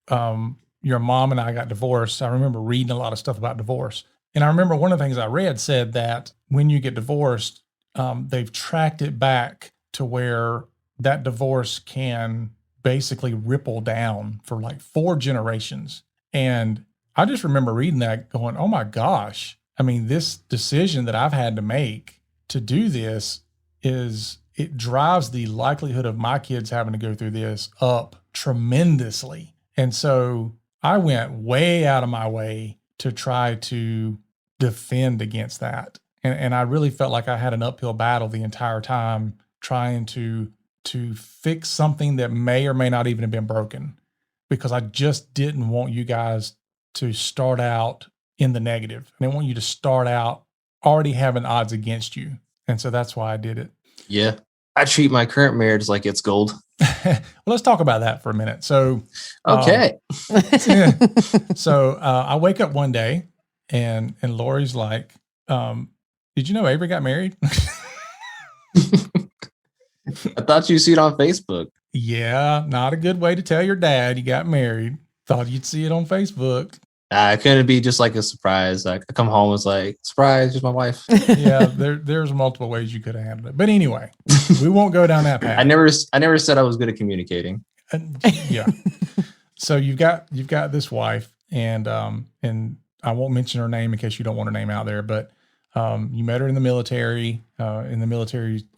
your mom and I got divorced, I remember reading a lot of stuff about divorce. And I remember one of the things I read said that when you get divorced, they've tracked it back to where that divorce can basically ripple down for like 4 generations. And I just remember reading that going, oh my gosh. I mean, this decision that I've had to make to do this it drives the likelihood of my kids having to go through this up tremendously. And so I went way out of my way to try to defend against that. And I really felt like I had an uphill battle the entire time trying to fix something that may or may not even have been broken, because I just didn't want you guys to start out in the negative. I didn't want you to start out already having odds against you. And so that's why I did it. Yeah. I treat my current marriage like it's gold. Well, let's talk about that for a minute. So, okay. So I wake up one day and Lori's like, did you know Avery got married? I thought you see it on Facebook. Yeah, not a good way to tell your dad you got married. Thought you'd see it on Facebook. Couldn't it be just like a surprise? Like I come home, it's like, surprise, here's my wife. Yeah, there's multiple ways you could have handled it. But anyway, we won't go down that path. I never said I was good at communicating. Yeah. So you've got this wife, and I won't mention her name in case you don't want her name out there, but You met her in the military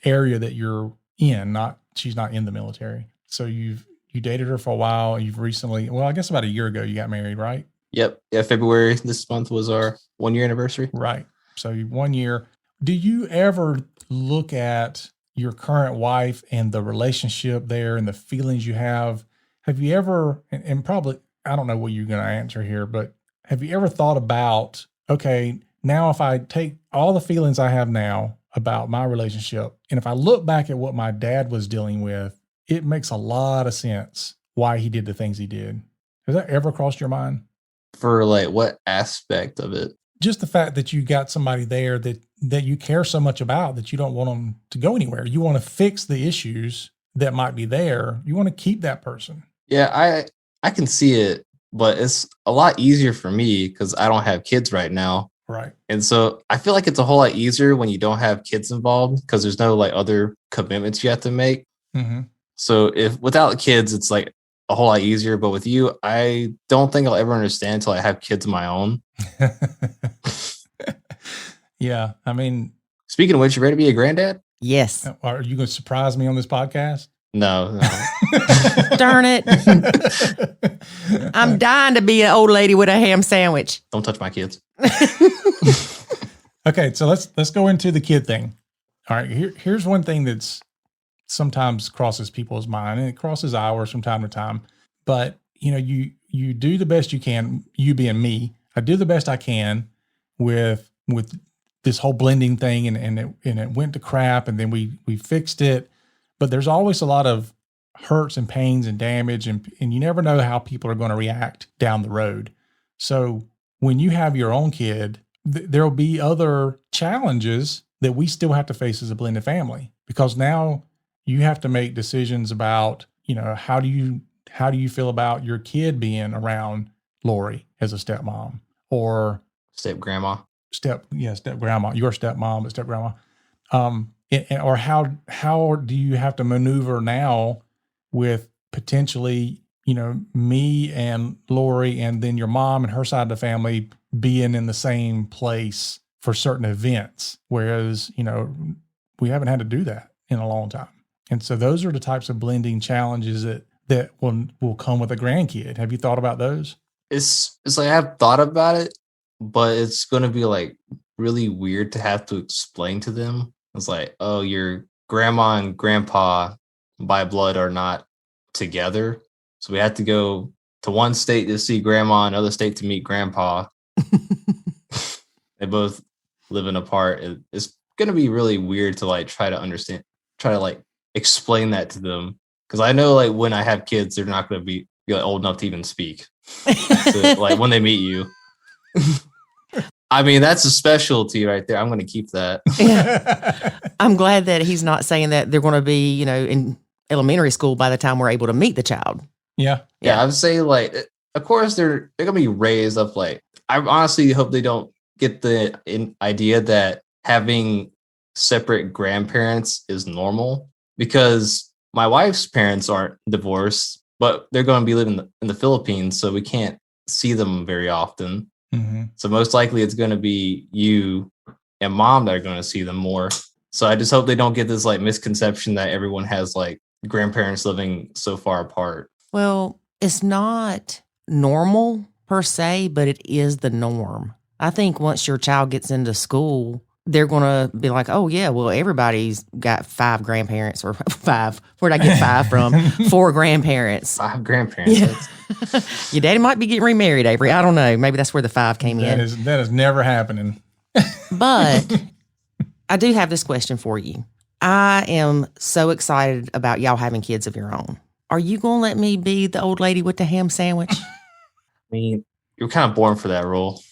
area that you're in. She's not in the military. So you dated her for a while. You've recently, well, I guess about a year ago, you got married, right? Yep. Yeah. February this month was our 1 year anniversary. Right. So 1 year. Do you ever look at your current wife and the relationship there and the feelings you have? Have you ever, and probably, I don't know what you're going to answer here, but have you ever thought about, okay, now if I take all the feelings I have now about my relationship, and if I look back at what my dad was dealing with, it makes a lot of sense why he did the things he did. Has that ever crossed your mind? For like what aspect of it? Just the fact that you got somebody there that you care so much about that you don't want them to go anywhere. You want to fix the issues that might be there. You want to keep that person. Yeah, I can see it, but it's a lot easier for me because I don't have kids right now. Right. And so I feel like it's a whole lot easier when you don't have kids involved because there's no like other commitments you have to make. Mm-hmm. So if without kids, it's like a whole lot easier. But with you, I don't think I'll ever understand until I have kids of my own. Yeah. I mean, speaking of which, you ready to be a granddad? Yes. Are you going to surprise me on this podcast? No. Darn it. I'm dying to be an old lady with a ham sandwich. Don't touch my kids. Okay, so let's go into the kid thing. All right, here's one thing that's sometimes crosses people's mind, and it crosses ours from time to time. But you do the best you can. You being me, I do the best I can with this whole blending thing, and it went to crap, and then we fixed it. But there's always a lot of hurts and pains and damage, and you never know how people are going to react down the road. So when you have your own kid, there'll be other challenges that we still have to face as a blended family, because now you have to make decisions about, how do you feel about your kid being around Lori as a stepmom or step grandma, step grandma, your stepmom, but step grandma. Or how do you have to maneuver now with potentially, me and Lori and then your mom and her side of the family being in the same place for certain events, whereas, we haven't had to do that in a long time. And so those are the types of blending challenges that will come with a grandkid. Have you thought about those? It's like I've thought about it, but it's going to be like really weird to have to explain to them. It's like, oh, your grandma and grandpa by blood are not together. So we have to go to one state to see grandma, another state to meet grandpa. They both living apart. It's going to be really weird to like try to like explain that to them. Because I know like when I have kids, they're not going to be old enough to even speak. So, like when they meet you. I mean, that's a specialty right there. I'm going to keep that. Yeah. I'm glad that he's not saying that they're going to be, in elementary school by the time we're able to meet the child. Yeah. Yeah. I would say like, of course they're going to be raised up. Like, I honestly hope they don't get the idea that having separate grandparents is normal, because my wife's parents aren't divorced, but they're going to be living in the Philippines. So we can't see them very often. Mm-hmm. So most likely it's going to be you and mom that are going to see them more. So I just hope they don't get this like misconception that everyone has like grandparents living so far apart. Well, it's not normal per se, but it is the norm. I think once your child gets into school, they're going to be like, oh, yeah, well, everybody's got 5 grandparents or 5. Where'd I get 5 from? 4 grandparents. 5 grandparents. Yeah. Your daddy might be getting remarried, Avery. I don't know. Maybe that's where the 5 came in. That is never happening. But I do have this question for you. I am so excited about y'all having kids of your own. Are you going to let me be the old lady with the ham sandwich? I mean, you're kind of born for that role.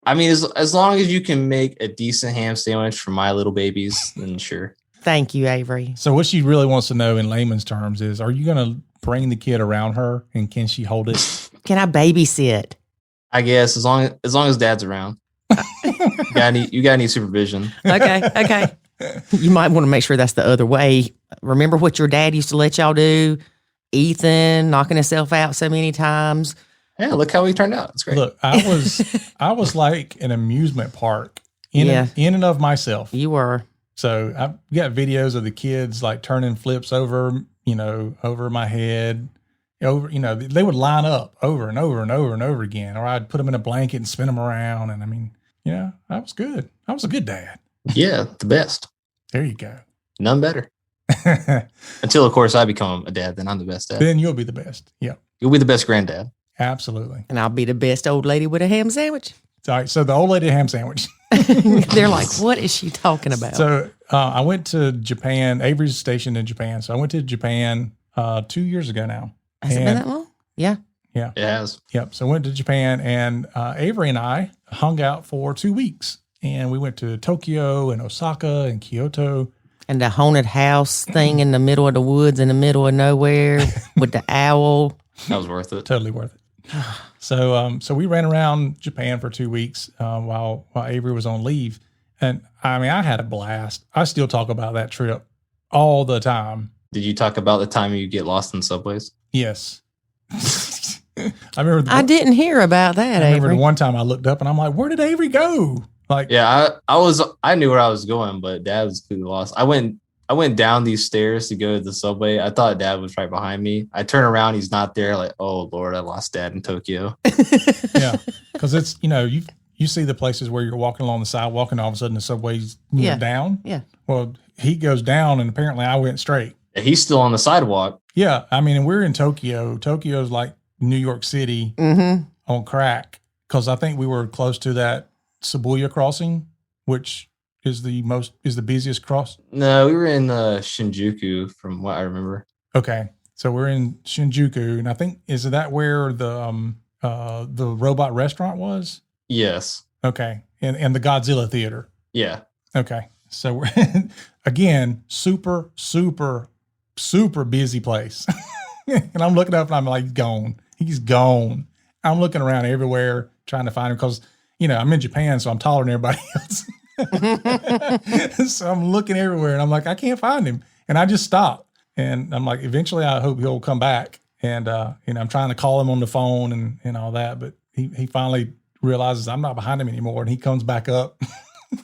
I mean, as long as you can make a decent ham sandwich for my little babies, then sure. Thank you, Avery. So what she really wants to know in layman's terms is, are you going to bring the kid around her, and can she hold it? Can I babysit? I guess as long as dad's around. You gotta need supervision. Okay. You might want to make sure that's the other way. Remember what your dad used to let y'all do? Ethan knocking himself out so many times. Yeah, look how he turned out. It's great. Look, I was like an amusement park in and of myself. You were. So I've got videos of the kids like turning flips over, over my head. They would line up over and over and over and over again, or I'd put them in a blanket and spin them around. And I mean, I was good. I was a good dad. Yeah, the best. There you go. None better. Until, of course, I become a dad, then I'm the best dad. Then you'll be the best. Yeah. You'll be the best granddad. Absolutely. And I'll be the best old lady with a ham sandwich. All right. So the old lady ham sandwich. They're like, what is she talking about? So I went to Japan. Avery's stationed in Japan. So I went to Japan 2 years ago now. Has it been that long? Yeah. Yeah. It has. Yep. So I went to Japan, and Avery and I hung out for 2 weeks. And we went to Tokyo and Osaka and Kyoto. And the haunted house thing in the middle of the woods in the middle of nowhere with the owl. That was worth it. Totally worth it. So we ran around Japan for 2 weeks while Avery was on leave. And I mean, I had a blast. I still talk about that trip all the time. Did you talk about the time you get lost in subways? Yes. I didn't hear about that, I remember Avery. the one time I looked up and I'm like, where did Avery go? Like, yeah, I knew where I was going, but Dad was completely lost. I went down these stairs to go to the subway. I thought Dad was right behind me. I turn around, he's not there. Like, oh Lord, I lost Dad in Tokyo. Yeah, because it's you see the places where you're walking along the sidewalk and all of a sudden the subway's down. Yeah. Well, he goes down and apparently I went straight. And he's still on the sidewalk. Yeah, I mean, and we're in Tokyo. Tokyo's like New York City on crack, because I think we were close to that Shibuya crossing, which is the busiest cross. No, we were in Shinjuku, from what I remember. Okay, so we're in Shinjuku, and I think is that where the robot restaurant was? Yes. Okay, and the Godzilla theater. Yeah. Okay, so we're again super busy place, and I'm looking up and I'm like, he's gone. I'm looking around everywhere trying to find him because I'm in Japan, so I'm taller than everybody else. So I'm looking everywhere and I'm like, I can't find him. And I just stopped. And I'm like, eventually I hope he'll come back. And, I'm trying to call him on the phone and all that. But he finally realizes I'm not behind him anymore. And he comes back up.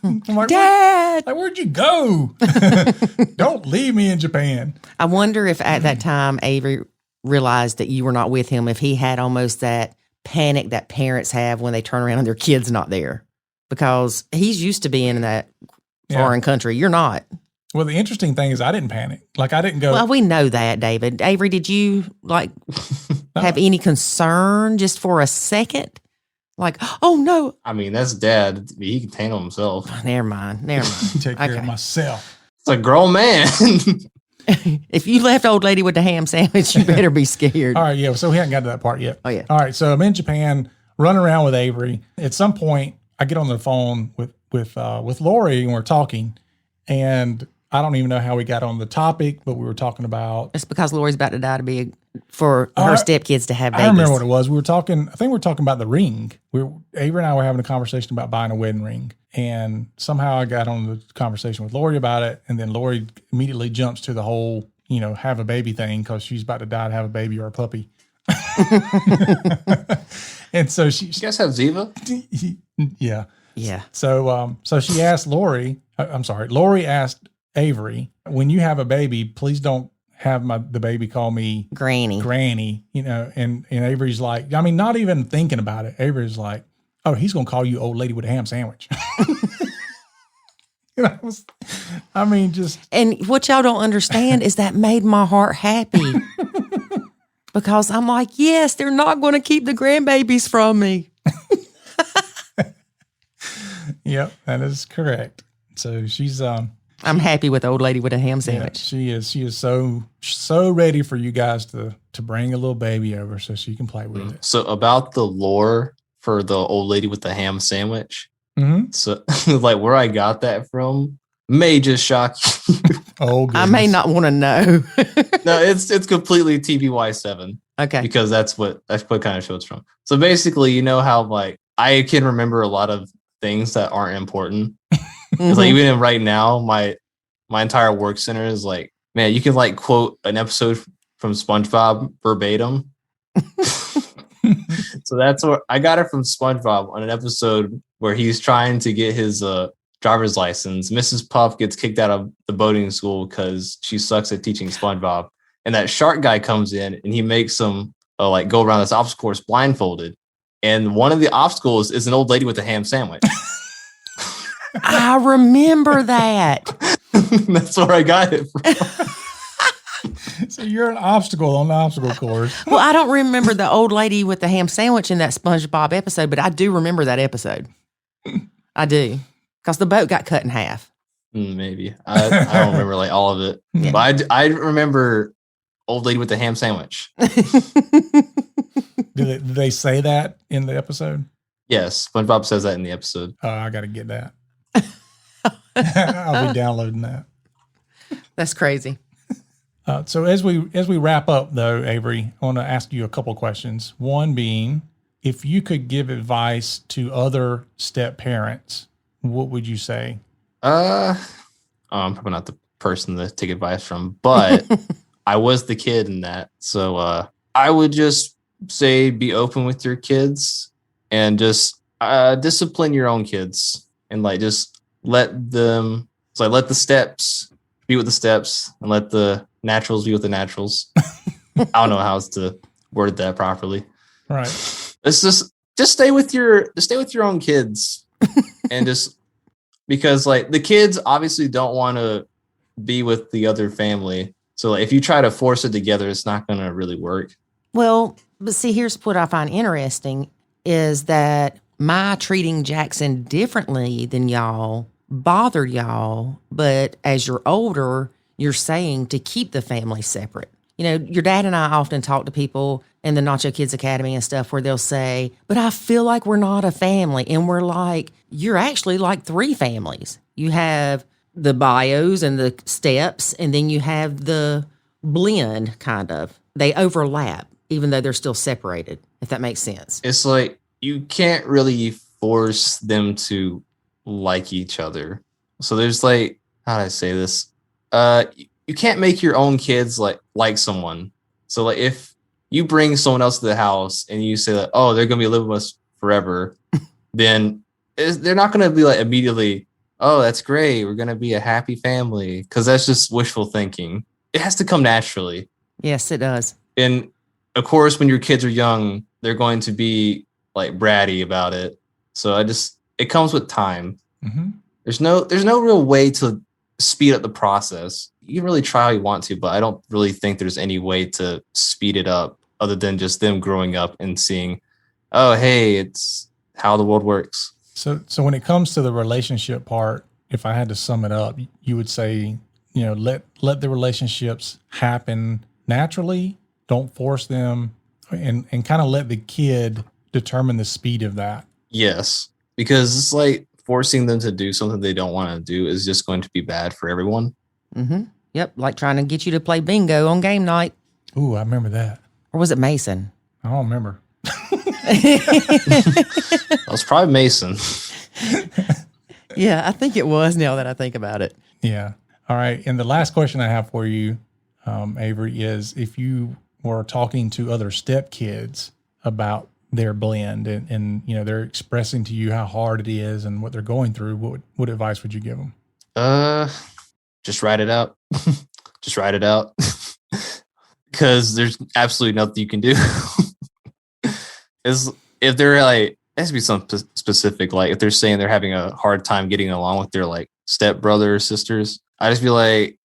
I'm like, Dad! Where'd you go? Don't leave me in Japan. I wonder if at that time Avery realized that you were not with him, if he had almost that panic that parents have when they turn around and their kid's not there, because he's used to being in that foreign country. You're not. Well, the interesting thing is I didn't panic. Like, I didn't go. Well, we know that, David. Avery, did you have any concern just for a second? Like, oh no. I mean, that's Dad. He can handle himself. Never mind. Take care of myself. It's a grown man. If you left old lady with the ham sandwich, you better be scared. All right, yeah. So we haven't got to that part yet. Oh, yeah. All right, so I'm in Japan, running around with Avery. At some point, I get on the phone with Lori, and we're talking. And I don't even know how we got on the topic, but we were talking about. It's because Lori's about to die for her stepkids to have babies. I remember what it was. I think we were talking about the ring. Avery and I were having a conversation about buying a wedding ring. And somehow I got on the conversation with Lori about it. And then Lori immediately jumps to the whole, have a baby thing because she's about to die to have a baby or a puppy. And so you guys have Ziva? Yeah. Yeah. So she asked Lori asked Avery, when you have a baby, please don't have the baby call me Granny, and Avery's like, I mean, not even thinking about it. Avery's like, oh, he's going to call you old lady with a ham sandwich. And what y'all don't understand is that made my heart happy because I'm like, yes, they're not going to keep the grandbabies from me. Yep, that is correct. So she's, I'm happy with the old lady with a ham sandwich. Yeah, she is so ready for you guys to bring a little baby over so she can play with it. So about the lore for the old lady with the ham sandwich. Mm-hmm. So like where I got that from may just shock you. Oh, goodness. I may not want to know. No, it's completely TBY7. Okay. Because that's what kind of show it's from. So basically, you know how like I can remember a lot of things that aren't important. It's like even right now, my entire work center is like, man, you can like quote an episode from SpongeBob verbatim. So that's where I got it from SpongeBob on an episode where he's trying to get his driver's license. Mrs. Puff gets kicked out of the boating school because she sucks at teaching SpongeBob. And that shark guy comes in and he makes them like go around this obstacle course blindfolded. And one of the obstacles is an old lady with a ham sandwich. I remember that. That's where I got it from. So you're an obstacle on the obstacle course. Well, I don't remember the old lady with the ham sandwich in that SpongeBob episode, but I do remember that episode. I do. Because the boat got cut in half. Maybe. I don't remember like all of it. Yeah. But I remember old lady with the ham sandwich. Did they say that in the episode? Yes. SpongeBob says that in the episode. Oh, I got to get that. I'll be downloading that. That's crazy. So as we wrap up, though, Avery, I want to ask you a couple questions. One being, if you could give advice to other step parents, what would you say? I'm probably not the person to take advice from, but I was the kid in that. So I would just say be open with your kids and just discipline your own kids and like just let them. So let the steps be with the steps and let the naturals be with the naturals. I don't know how to word that properly. Right. It's just stay with your own kids and just because like the kids obviously don't want to be with the other family. So like, if you try to force it together, it's not going to really work. Well, but see, here's what I find interesting is that my treating Jackson differently than y'all bothered y'all, but as you're older, you're saying to keep the family separate. You know, your dad and I often talk to people in the Nacho Kids Academy and stuff where they'll say, but I feel like we're not a family. And we're like, you're actually like three families. You have the bios and the steps, and then you have the blend kind of. They overlap, even though they're still separated, if that makes sense. It's like you can't really force them to like each other. So there's like, how do I say this? You can't make your own kids like someone. So like if you bring someone else to the house and you say that, oh, they're going to be living with us forever, then they're not going to be like immediately, oh, that's great, we're going to be a happy family. Because that's just wishful thinking. It has to come naturally. Yes, it does. And of course, when your kids are young, they're going to be like bratty about it. So it comes with time. Mm-hmm. There's no real way to speed up the process. You can really try how you want to, but I don't really think there's any way to speed it up other than just them growing up and seeing, oh, hey, it's how the world works. So when it comes to the relationship part, if I had to sum it up, you would say, you know, let the relationships happen naturally. Don't force them and kind of let the kid determine the speed of that. Yes, because it's like forcing them to do something they don't want to do is just going to be bad for everyone. Mm-hmm. Yep, like trying to get you to play bingo on game night. Ooh, I remember that. Or was it Mason? I don't remember. That was probably Mason. Yeah, I think it was now that I think about it. Yeah. All right. And the last question I have for you, Avery, is if you were talking to other stepkids about their blend and you know, they're expressing to you how hard it is and what they're going through, what advice would you give them? Just write it out. Just write it out. Because there's absolutely nothing you can do. If they're like, it has to be something specific. Like if they're saying they're having a hard time getting along with their like step brother or sisters, I just be like,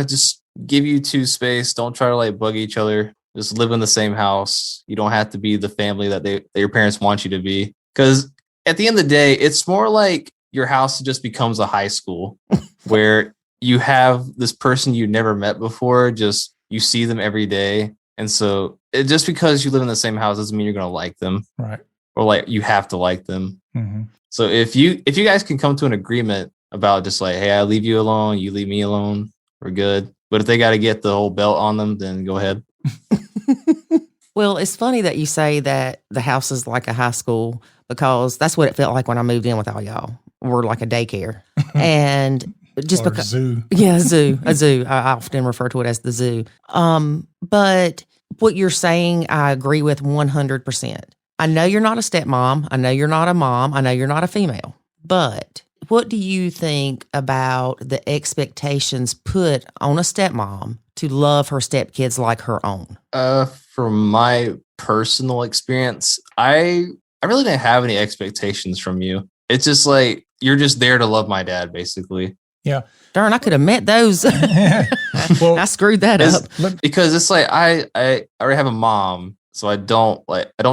just give you two space. Don't try to like bug each other. Just live in the same house. You don't have to be the family that your parents want you to be. Because at the end of the day, it's more like your house just becomes a high school where you have this person you never met before. Just you see them every day. And so just because you live in the same house doesn't mean you're going to like them. Right. Or like you have to like them. Mm-hmm. So if you guys can come to an agreement about just like, hey, I leave you alone, you leave me alone, we're good. But if they got to get the whole belt on them, then go ahead. Well, it's funny that you say that the house is like a high school because that's what it felt like when I moved in with all y'all. We're like a daycare. And just or because zoo. Yeah, a zoo. I often refer to it as the zoo. But what you're saying, I agree with 100%. I know you're not a stepmom. I know you're not a mom. I know you're not a female. But what do you think about the expectations put on a stepmom to love her stepkids like her own? From my personal experience, I really didn't have any expectations from you. It's just like you're just there to love my dad, basically. Yeah. Darn, I could have met those. Well, I screwed that up. Because it's like I already have a mom, so I don't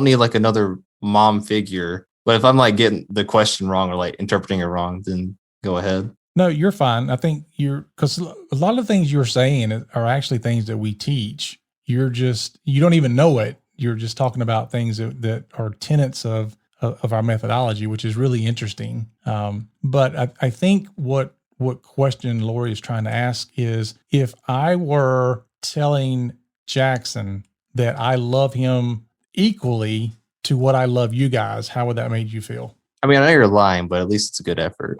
need like another mom figure. But if I'm like getting the question wrong or like interpreting it wrong, then go ahead. No, you're fine. I think because a lot of things you're saying are actually things that we teach. You don't even know it. You're just talking about things that are tenets of our methodology, which is really interesting. But I think what question Lori is trying to ask is, if I were telling Jackson that I love him equally to what I love you guys, how would that make you feel? I mean, I know you're lying, but at least it's a good effort.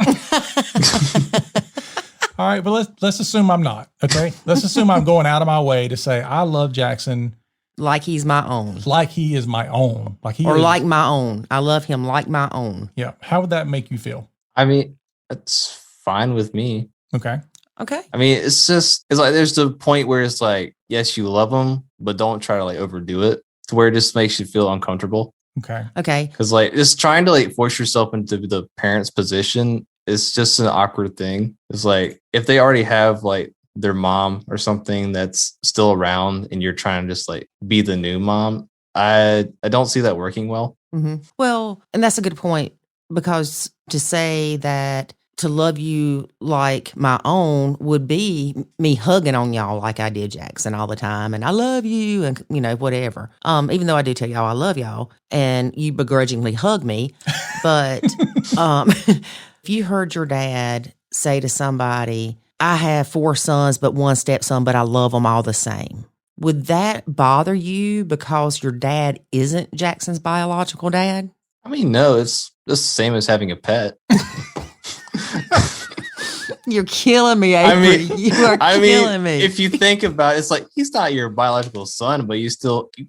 All right, but let's assume I'm not, okay? Let's assume I'm going out of my way to say I love Jackson like he's my own. Like he is my own. Like my own. I love him like my own. Yeah. How would that make you feel? I mean, it's fine with me. Okay. I mean, it's like there's the point where it's like, yes, you love him, but don't try to like overdo it to where it just makes you feel uncomfortable. Okay. Because like just trying to like force yourself into the parent's position is just an awkward thing. It's like if they already have like their mom or something that's still around and you're trying to just like be the new mom, I don't see that working well. Mm-hmm. Well, and that's a good point, because to say that to love you like my own would be me hugging on y'all like I did Jackson all the time. And I love you and, whatever. Even though I do tell y'all I love y'all and you begrudgingly hug me. But if you heard your dad say to somebody, I have 4 sons, but 1 stepson, but I love them all the same, would that bother you because your dad isn't Jackson's biological dad? I mean, no, it's the same as having a pet. You're killing me, Avery. You are killing me. If you think about it, it's like he's not your biological son, but you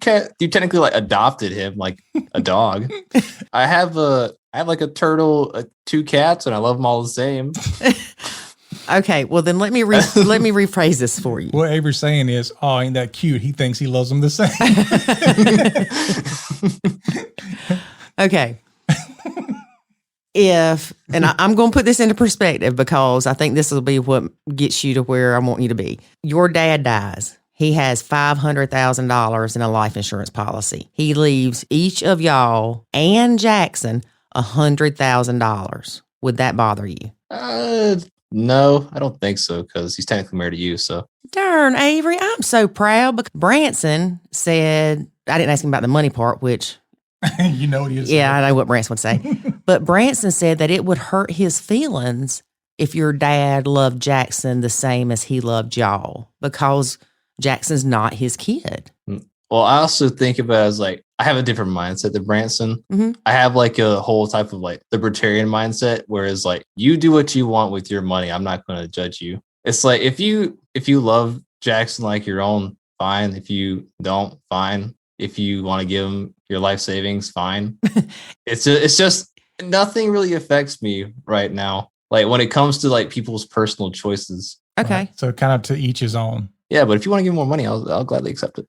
technically like adopted him like a dog. I have like a turtle, 2 cats, and I love them all the same. Okay, well then let me rephrase this for you. What Avery's saying is, oh, ain't that cute? He thinks he loves them the same. Okay. I'm going to put this into perspective because I think this will be what gets you to where I want you to be. Your dad dies. He has $500,000 in a life insurance policy. He leaves each of y'all and Jackson $100,000. Would that bother you? No, I don't think so, because he's technically married to you. So darn, Avery, I'm so proud. Because Branson said, I didn't ask him about the money part, which you know what he is. Yeah, I know what Branson would say. But Branson said that it would hurt his feelings if your dad loved Jackson the same as he loved y'all, because Jackson's not his kid. Well, I also think about it as like, I have a different mindset than Branson. Mm-hmm. I have like a whole type of like libertarian mindset, whereas like you do what you want with your money. I'm not going to judge you. It's like, if you love Jackson like your own, fine. If you don't, fine. If you want to give him your life savings, fine. It's just nothing really affects me right now. Like when it comes to like people's personal choices. Okay. Right. So kind of to each his own. Yeah, but if you want to give more money, I'll gladly accept it.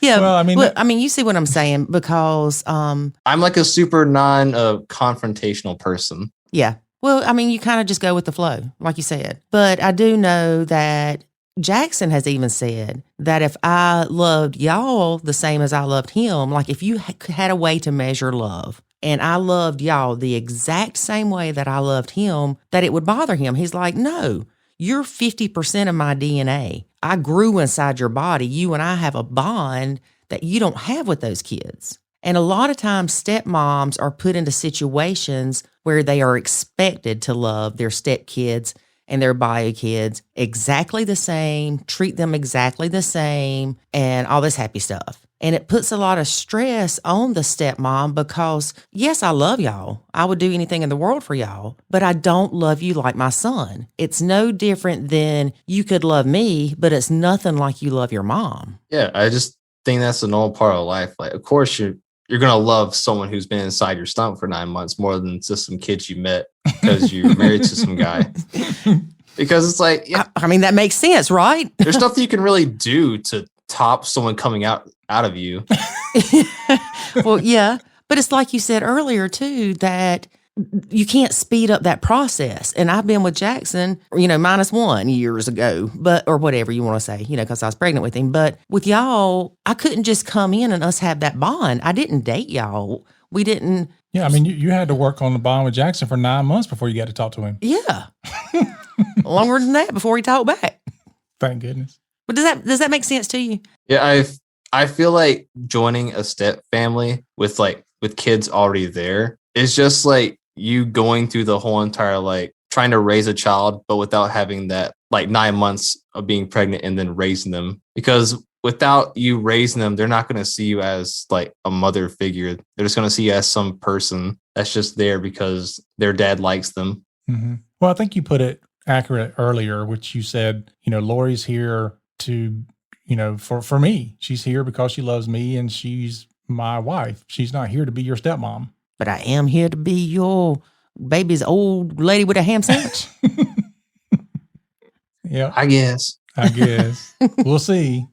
Yeah. Well, I mean, you see what I'm saying, because I'm like a super non-confrontational person. Yeah. Well, I mean, you kind of just go with the flow, like you said. But I do know that Jackson has even said that if I loved y'all the same as I loved him, like if you had a way to measure love and I loved y'all the exact same way that I loved him, that it would bother him. He's like, no, you're 50% of my DNA. I grew inside your body. You and I have a bond that you don't have with those kids. And a lot of times stepmoms are put into situations where they are expected to love their stepkids and their bio kids exactly the same, treat them exactly the same, and all this happy stuff. And it puts a lot of stress on the stepmom because, yes, I love y'all. I would do anything in the world for y'all, but I don't love you like my son. It's no different than you could love me, but it's nothing like you love your mom. Yeah, I just think that's a normal part of life. Like, of course, you're you're going to love someone who's been inside your stomach for 9 months more than just some kids you met because you're married to some guy. Because it's like, yeah, I mean, that makes sense, right? there's nothing you can really do to top someone coming out of you. Well, yeah. But it's like you said earlier, too, that you can't speed up that process. And I've been with Jackson, -1 years ago, or whatever you want to say, because I was pregnant with him. But with y'all, I couldn't just come in and us have that bond. I didn't date y'all. We didn't. Yeah, I mean, you had to work on the bond with Jackson for 9 months before you got to talk to him. Yeah. Longer than that before he talked back. Thank goodness. But does that make sense to you? Yeah, I feel like joining a step family with kids already there is just like you going through the whole entire trying to raise a child, but without having that 9 months of being pregnant and then raising them. Because without you raising them, they're not going to see you as a mother figure. They're just going to see you as some person that's just there because their dad likes them. Mm-hmm. Well, I think you put it accurate earlier, which you said, Lori's here to, for me. She's here because she loves me and she's my wife. She's not here to be your stepmom. But I am here to be your baby's old lady with a ham sandwich. Yeah. I guess. We'll see.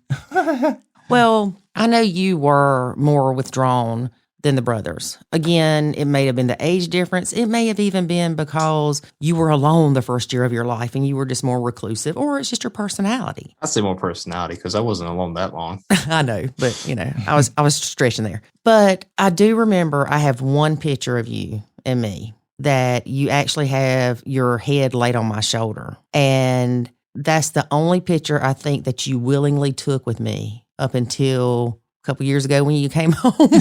Well, I know you were more withdrawn than the brothers. Again, it may have been the age difference. It may have even been because you were alone the first year of your life and you were just more reclusive, or it's just your personality. I'd say more personality because I wasn't alone that long. I know, but I was stretching there. But I do remember I have one picture of you and me that you actually have your head laid on my shoulder. And that's the only picture I think that you willingly took with me up until a couple years ago when you came home.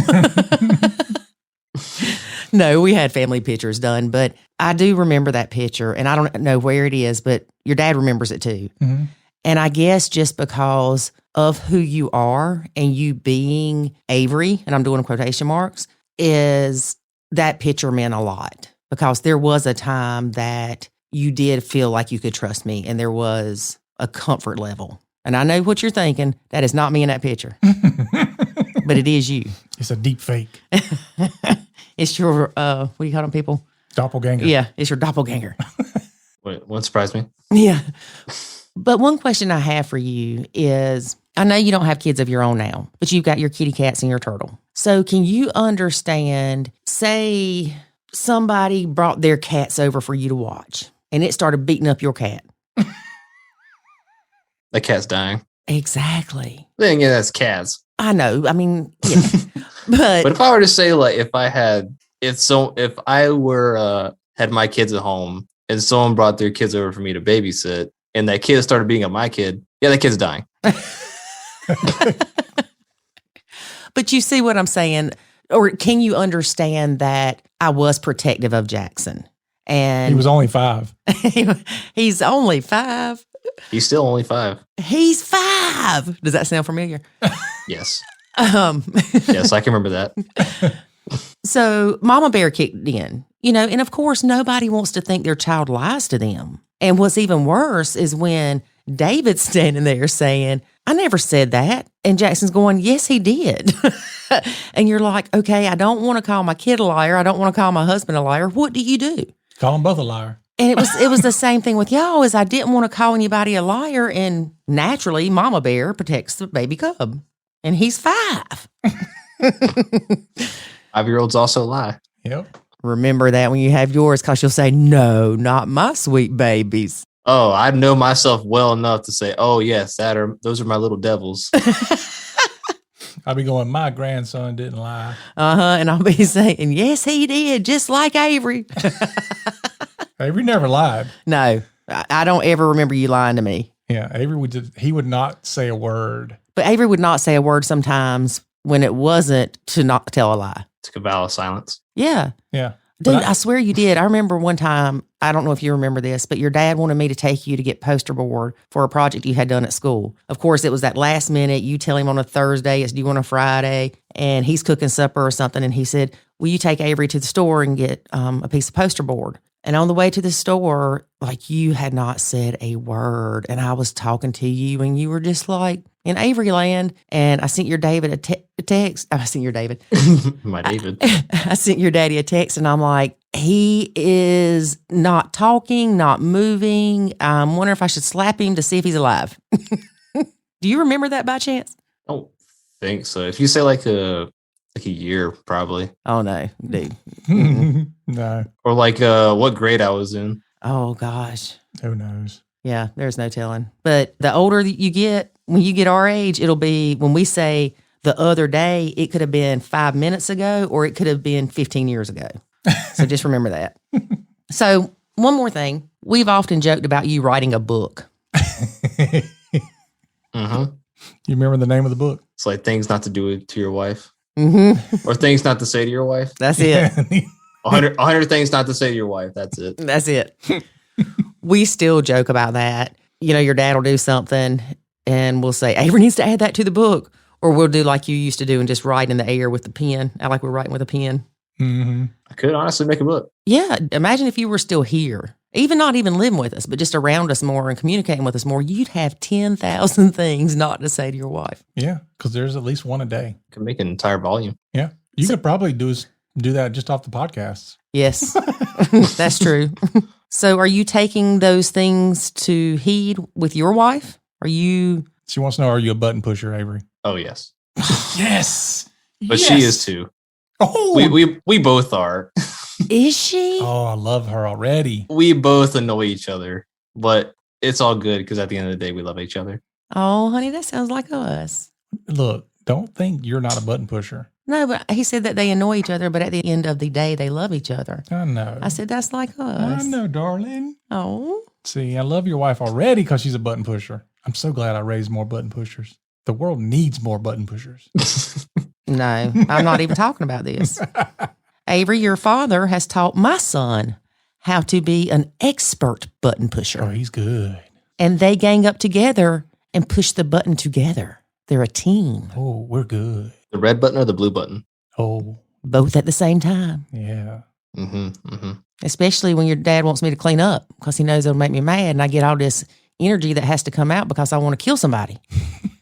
No, we had family pictures done, but I do remember that picture, and I don't know where it is, but your dad remembers it too. Mm-hmm. And I guess just because of who you are and you being Avery, and I'm doing quotation marks, is that picture meant a lot because there was a time that you did feel like you could trust me and there was a comfort level. And I know what you're thinking. That is not me in that picture, but it is you. It's a deep fake. It's your, what do you call them, people? Doppelganger. Yeah, it's your doppelganger. Wait, what surprised me? Yeah. But one question I have for you is, I know you don't have kids of your own now, but you've got your kitty cats and your turtle. So can you understand, say somebody brought their cats over for you to watch and it started beating up your cat? That cat's dying. Exactly. Then yeah, that's cats. I know. I mean, yeah. But if I were to say if I were had my kids at home and someone brought their kids over for me to babysit and that kid started beating up my kid, yeah, that kid's dying. But you see what I'm saying? Or can you understand that I was protective of Jackson? And he was only 5. He's only 5. He's still only 5. He's 5. Does that sound familiar? Yes. Yes, Yes, I can remember that. So Mama Bear kicked in, and of course, nobody wants to think their child lies to them. And what's even worse is when David's standing there saying, I never said that. And Jackson's going, yes, he did. And you're like, okay, I don't want to call my kid a liar. I don't want to call my husband a liar. What do you do? Call them both a liar. And it was the same thing with y'all, is I didn't want to call anybody a liar. And naturally, Mama Bear protects the baby cub. And he's 5. 5-year-olds also lie. Yep. Remember that when you have yours, because you'll say, no, not my sweet babies. Oh, I know myself well enough to say, oh, yes, those are my little devils. I'll be going, my grandson didn't lie. And I'll be saying, yes, he did, just like Avery. Avery never lied. No, I don't ever remember you lying to me. Yeah, Avery would not say a word. But Avery would not say a word sometimes when it wasn't to not tell a lie. It's a vow of silence. Yeah. Yeah. Dude, I swear you did. I remember one time, I don't know if you remember this, but your dad wanted me to take you to get poster board for a project you had done at school. Of course, it was that last minute. You tell him on a Thursday, it's due on a Friday, and he's cooking supper or something. And he said, will you take Avery to the store and get a piece of poster board? And on the way to the store, you had not said a word. And I was talking to you and you were just like, in Avery land, and I sent your David a text. I sent your David. My David. I sent your daddy a text, and I'm like, he is not talking, not moving. I'm wondering if I should slap him to see if he's alive. Do you remember that by chance? I don't think so. If you say like a year, probably. Oh, no, dude. No. Or like what grade I was in. Oh, gosh. Who knows? Yeah, there's no telling. But the older you get, when you get our age, it'll be, when we say the other day, it could have been 5 minutes ago, or it could have been 15 years ago. So just remember that. So one more thing. We've often joked about you writing a book. Mm-hmm. You remember the name of the book? It's like things not to do to your wife. Mm-hmm. Or things not to say to your wife. That's it. 100 things not to say to your wife. That's it. That's it. We still joke about that. You know, your dad will do something and we'll say, Avery needs to add that to the book. Or we'll do like you used to do and just write in the air with the pen. I like we're writing with a pen. Mm-hmm. I could honestly make a book. Yeah. Imagine if you were still here, even not even living with us, but just around us more and communicating with us more. You'd have 10,000 things not to say to your wife. Yeah, because there's at least one a day. Could make an entire volume. Yeah. You could probably do that just off the podcasts. Yes, that's true. So are you taking those things to heed with your wife? She wants to know, are you a button pusher, Avery? Oh yes. Yes. But she is too. Oh, We both are. Is she? Oh, I love her already. We both annoy each other, but it's all good because at the end of the day, we love each other. Oh, honey, that sounds like us. Look, don't think you're not a button pusher. No, but he said that they annoy each other, but at the end of the day, they love each other. I know. I said, that's like us. I know, darling. Oh. See, I love your wife already because she's a button pusher. I'm so glad I raised more button pushers. The world needs more button pushers. No, I'm not even talking about this. Avery, your father has taught my son how to be an expert button pusher. Oh, he's good. And they gang up together and push the button together. They're a team. Oh, we're good. The red button or the blue button? Oh, Both at the same time. yeah. Mm-hmm. Mm-hmm. Especially when your dad wants me to clean up because he knows it'll make me mad and I get all this energy that has to come out because I want to kill somebody.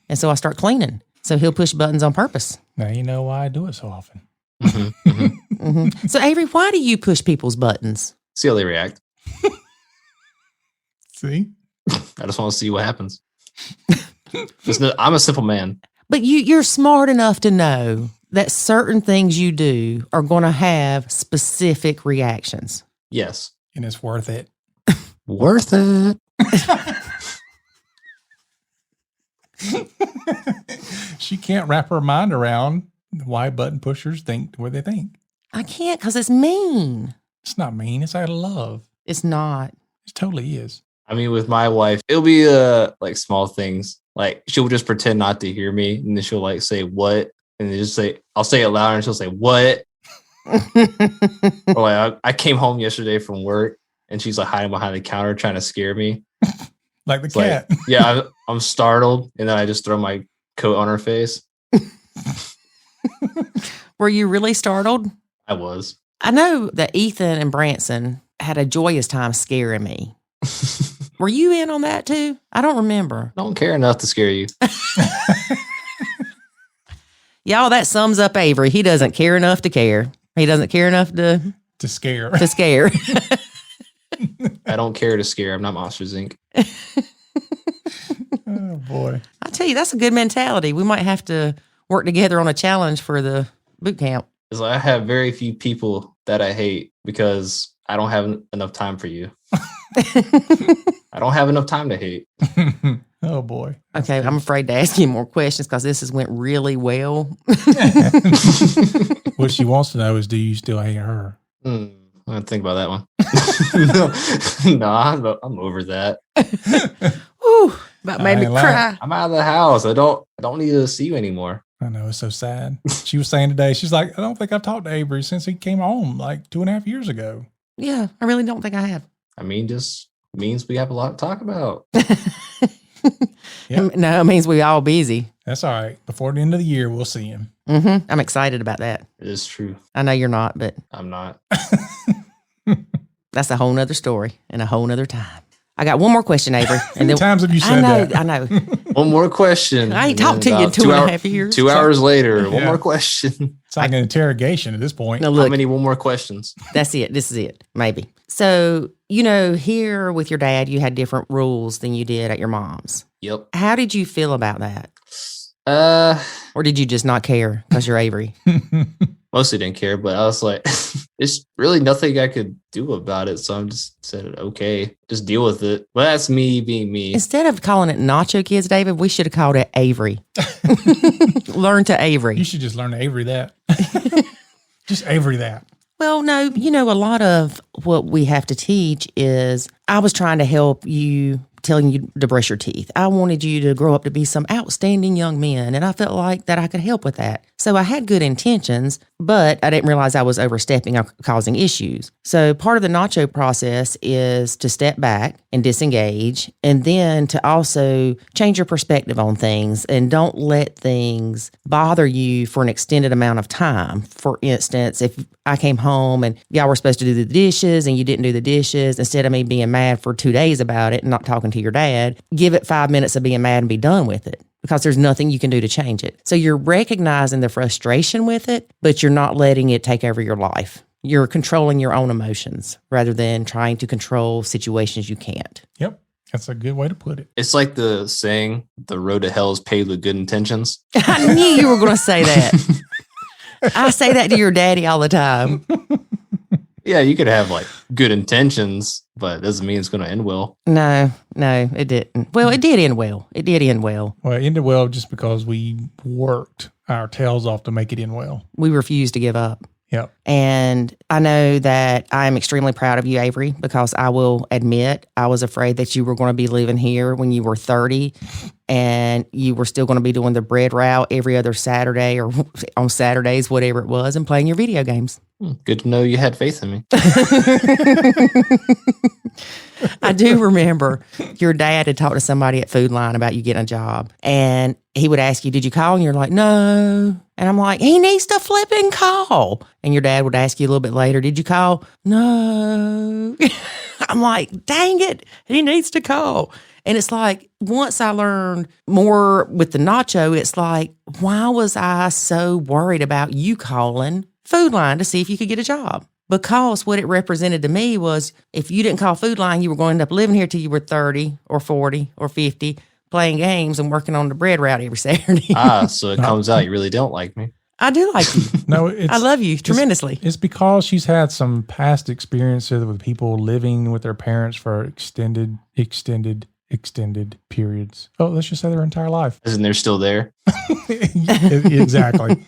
And so I start cleaning. So he'll push buttons on purpose. Now you know why I do it so often. Mm-hmm. Mm-hmm. Mm-hmm. So Avery, why do you push people's buttons? See how they react. See? I just want to see what happens. I'm a simple man. But you're smart enough to know that certain things you do are going to have specific reactions. Yes. And it's worth it. Worth it. She can't wrap her mind around why button pushers think what they think. I can't because it's mean. It's not mean. It's out of love. It's not. It totally is. I mean, with my wife, it'll be like small things. Like she'll just pretend not to hear me, and then she'll like say what, and then just say, I'll say it louder, and she'll say what. Or like I came home yesterday from work, and she's like hiding behind the counter trying to scare me. Like the It's cat. like, yeah, I'm startled, and then I just throw my coat on her face. Were you really startled? I was. I know that Ethan and Branson had a joyous time scaring me. Were you in on that too? I don't remember. Don't care enough to scare you. Y'all, that sums up Avery. He doesn't care enough to care. He doesn't care enough to scare. to scare. I don't care to scare. I'm not Monsters Inc. Oh, boy. I tell you, that's a good mentality. We might have to work together on a challenge for the boot camp. It's like I have very few people that I hate because I don't have enough time for you. I don't have enough time to hate. Oh, boy. Okay, I'm afraid to ask you more questions because this has went really well. What she wants to know is, do you still hate her? I'm gonna think about that one. No, I'm over that. Whew, about made me ain't cry. I'm out of the house. I don't need to see you anymore. I know, it's so sad. She was saying today, she's like, I don't think I've talked to Avery since he came home like 2.5 years ago. Yeah, I really don't think I have. I mean, just means we have a lot to talk about. Yep. No, it means we all busy. That's all right. Before the end of the year, we'll see him. Mm-hmm. I'm excited about that. It is true. I know you're not, but I'm not. that's a whole nother story and a whole nother time. I got one more question, Avery. How many times have you said that? I know. One more question. I ain't talked to you in 2.5 years. 2 hours later, one more question. It's like an interrogation at this point. No, look, How many one more questions? That's it. This is it. Maybe. So, here with your dad, you had different rules than you did at your mom's. Yep. How did you feel about that? Or did you just not care because you're Avery? Mostly didn't care, but I was like, there's really nothing I could do about it. So I'm just said, okay, just deal with it. But that's me being me. Instead of calling it Nacho Kids, David, we should have called it Avery. Learn to Avery. You should just learn to Avery that. Just Avery that. Well, no, a lot of what we have to teach is I was trying to help you, telling you to brush your teeth. I wanted you to grow up to be some outstanding young men, and I felt like that I could help with that. So I had good intentions, but I didn't realize I was overstepping or causing issues. So part of the Nacho process is to step back and disengage, and then to also change your perspective on things and don't let things bother you for an extended amount of time. For instance, if I came home and y'all were supposed to do the dishes and you didn't do the dishes, instead of me being mad for 2 days about it and not talking to your dad, give it 5 minutes of being mad and be done with it, because there's nothing you can do to change it. So you're recognizing the frustration with it, but you're not letting it take over your life. You're controlling your own emotions rather than trying to control situations you can't. Yep. That's a good way to put it. It's like the saying, the road to hell is paved with good intentions. I knew you were going to say that. I say that to your daddy all the time. Yeah, you could have like good intentions, but it doesn't mean it's going to end well. No, it didn't. Well, it did end well. Well, it ended well just because we worked our tails off to make it end well. We refused to give up. Yep. And I know that I'm extremely proud of you, Avery, because I will admit I was afraid that you were going to be leaving here when you were 30 and you were still going to be doing the bread route every other Saturday or on Saturdays, whatever it was, and playing your video games. Good to know you had faith in me. I do remember your dad had talked to somebody at Food Line about you getting a job, and he would ask you, did you call? And you're like, no. And I'm like, he needs to flip and call. And your dad would ask you a little bit later, did you call? No. I'm like, dang it, he needs to call. And it's like, once I learned more with the Nacho, it's like, why was I so worried about you calling Food Line to see if you could get a job? Because what it represented to me was if you didn't call Food Line, you were going to end up living here till you were 30 or 40 or 50, playing games and working on the bread route every Saturday. So it comes out you really don't like me. I do like you. No, I love you tremendously. It's because she's had some past experiences with people living with their parents for extended periods. Oh, let's just say their entire life. Isn't they're still there? Exactly.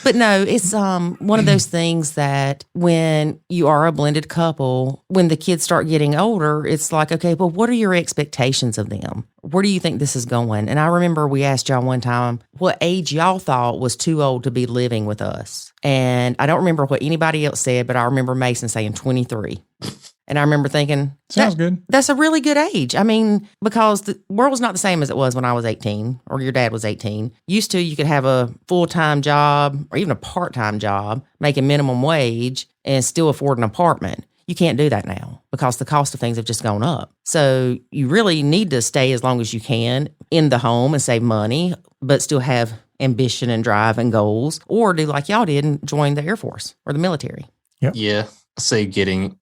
But no, it's one of those things that when you are a blended couple, when the kids start getting older, it's like, okay, well, what are your expectations of them? Where do you think this is going? And I remember we asked y'all one time what age y'all thought was too old to be living with us. And I don't remember what anybody else said, but I remember Mason saying 23. And I remember thinking, sounds good. That's a really good age. I mean, because the world's not the same as it was when I was 18 or your dad was 18. Used to, you could have a full-time job or even a part-time job, making minimum wage and still afford an apartment. You can't do that now because the cost of things have just gone up. So you really need to stay as long as you can in the home and save money, but still have ambition and drive and goals, or do like y'all did and join the Air Force or the military. Yep. Yeah. I say getting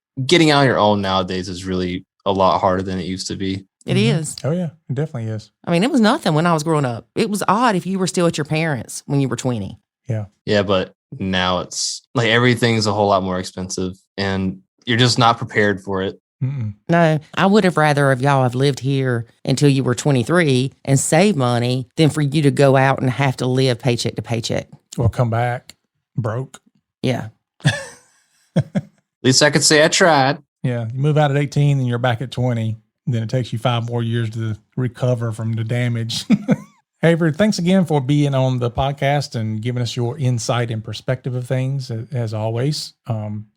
out on your own nowadays is really a lot harder than it used to be. It is. Oh, yeah. It definitely is. I mean, it was nothing when I was growing up. It was odd if you were still at your parents when you were 20. Yeah. Yeah, but now it's like everything's a whole lot more expensive and you're just not prepared for it. Mm-mm. No, I would have rather of y'all have lived here until you were 23 and save money than for you to go out and have to live paycheck to paycheck. Or come back broke. Yeah. At least I could say I tried. Yeah. You move out at 18 and you're back at 20. Then it takes you 5 more years to recover from the damage. Avery, thanks again for being on the podcast and giving us your insight and perspective of things. As always,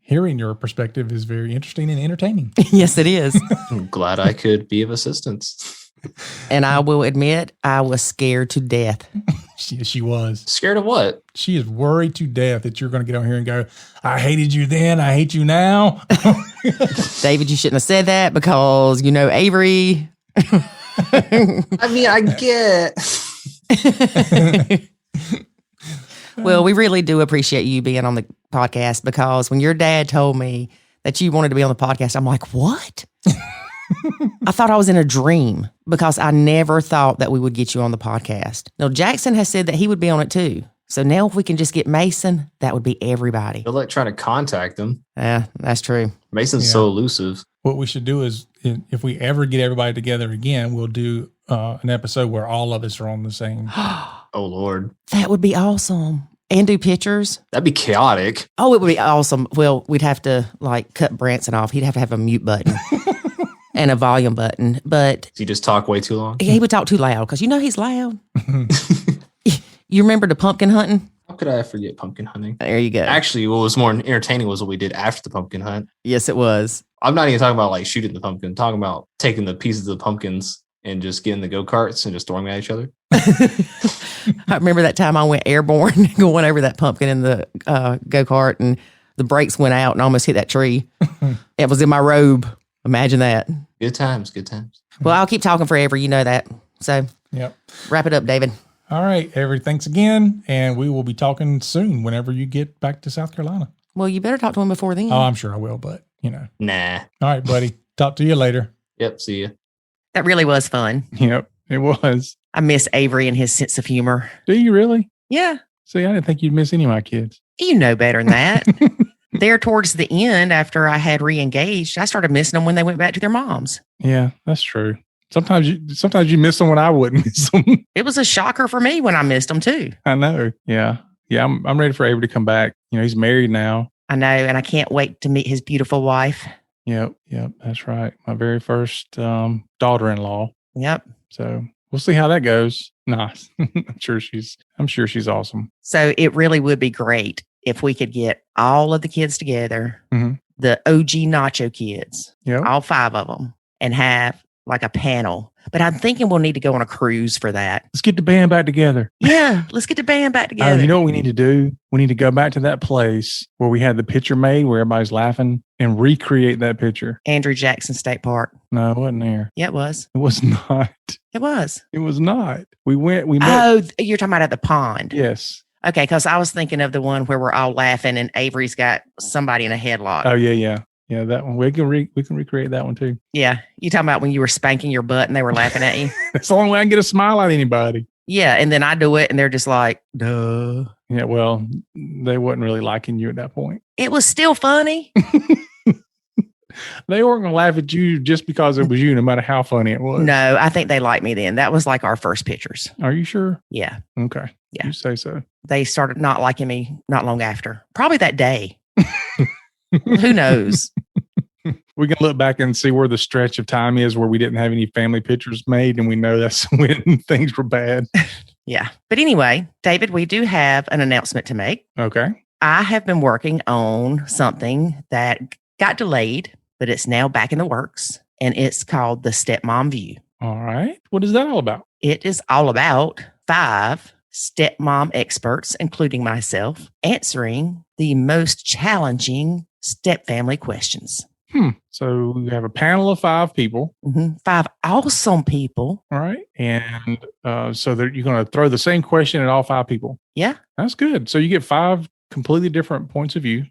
hearing your perspective is very interesting and entertaining. Yes, it is. I'm glad I could be of assistance. And I will admit, I was scared to death. She was. Scared of what? She is worried to death that you're going to get on here and go, I hated you then, I hate you now. David, you shouldn't have said that because, Avery. I mean, I get. Well, we really do appreciate you being on the podcast, because when your dad told me that you wanted to be on the podcast, I'm like, what? I thought I was in a dream, because I never thought that we would get you on the podcast. Now, Jackson has said that he would be on it too. So now if we can just get Mason, that would be everybody. They're like trying to contact them. Yeah, that's true. Mason's so elusive. What we should do is, if we ever get everybody together again, we'll do an episode where all of us are on the same. Oh, Lord. That would be awesome. And do pictures. That'd be chaotic. Oh, it would be awesome. Well, we'd have to like cut Branson off. He'd have to have a mute button and a volume button. But Does he just talk way too long? he would talk too loud, because he's loud. You remember the pumpkin hunting? How could I forget pumpkin hunting? There you go. Actually, what was more entertaining was what we did after the pumpkin hunt. Yes, it was. I'm not even talking about like shooting the pumpkin. I'm talking about taking the pieces of the pumpkins and just getting the go-karts and just throwing them at each other. I remember that time I went airborne going over that pumpkin in the go-kart, and the brakes went out and almost hit that tree. It was in my robe. Imagine that. Good times, good times. Well, I'll keep talking forever. You know that. So wrap it up, David. All right, Avery, thanks again. And we will be talking soon whenever you get back to South Carolina. Well, you better talk to him before then. Oh, I'm sure I will, but Nah. All right, buddy. Talk to you later. Yep, see ya. That really was fun. Yep, it was. I miss Avery and his sense of humor. Do you really? Yeah. See, I didn't think you'd miss any of my kids. You know better than that. There towards the end, after I had re-engaged, I started missing them when they went back to their moms. Yeah, that's true. Sometimes you miss them when I wouldn't miss them. It was a shocker for me when I missed them too. I know. Yeah. I'm ready for Avery to come back. He's married now. I know, and I can't wait to meet his beautiful wife. Yep. That's right. My very first daughter-in-law. Yep. So we'll see how that goes. Nice. I'm sure she's awesome. So it really would be great if we could get all of the kids together, the OG Nacho Kids, all 5 of them, and have like a panel. But I'm thinking we'll need to go on a cruise for that. Let's get the band back together. Yeah, let's get the band back together. You know what we need to do? We need to go back to that place where we had the picture made where everybody's laughing and recreate that picture. Andrew Jackson State Park. No, it wasn't there. Yeah, it was. It was not. It was. It was not. We met. Oh, you're talking about at the pond. Yes. Okay, because I was thinking of the one where we're all laughing and Avery's got somebody in a headlock. Oh, yeah. Yeah, that one. We can recreate that one too. Yeah. You talking about when you were spanking your butt and they were laughing at you? That's the only way I can get a smile out of anybody. Yeah. And then I do it and they're just like, duh. Yeah, well, they wasn't really liking you at that point. It was still funny. They weren't going to laugh at you just because it was you, no matter how funny it was. No, I think they liked me then. That was like our first pictures. Are you sure? Yeah. Okay. Yeah. You say so. They started not liking me not long after. Probably that day. Who knows? We can look back and see where the stretch of time is where we didn't have any family pictures made, and we know that's when things were bad. Yeah. But anyway, David, we do have an announcement to make. Okay. I have been working on something that got delayed, but it's now back in the works, and it's called the Stepmom View. All right. What is that all about? It is all about 5 stepmom experts, including myself, answering the most challenging step family questions. So you have a panel of 5 people. 5 awesome people. All right. And so that you're going to throw the same question at all 5 people. Yeah. That's good. So you get 5 completely different points of view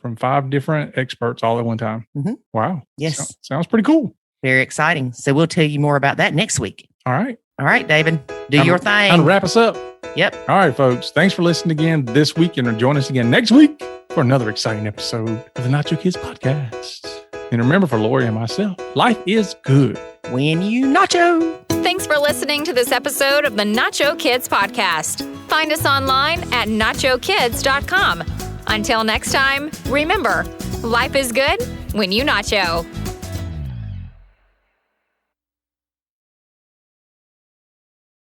from 5 different experts all at one time. Wow. Yes. Sounds pretty cool. Very exciting. So we'll tell you more about that next week. All right. All right, David. Do your thing. Time to wrap us up. Yep. All right, folks. Thanks for listening again this week, and join us again next week for another exciting episode of the Nacho Kids Podcast. And remember, for Lori and myself, life is good when you nacho. Thanks for listening to this episode of the Nacho Kids Podcast. Find us online at nachokids.com. Until next time, remember, life is good when you nacho.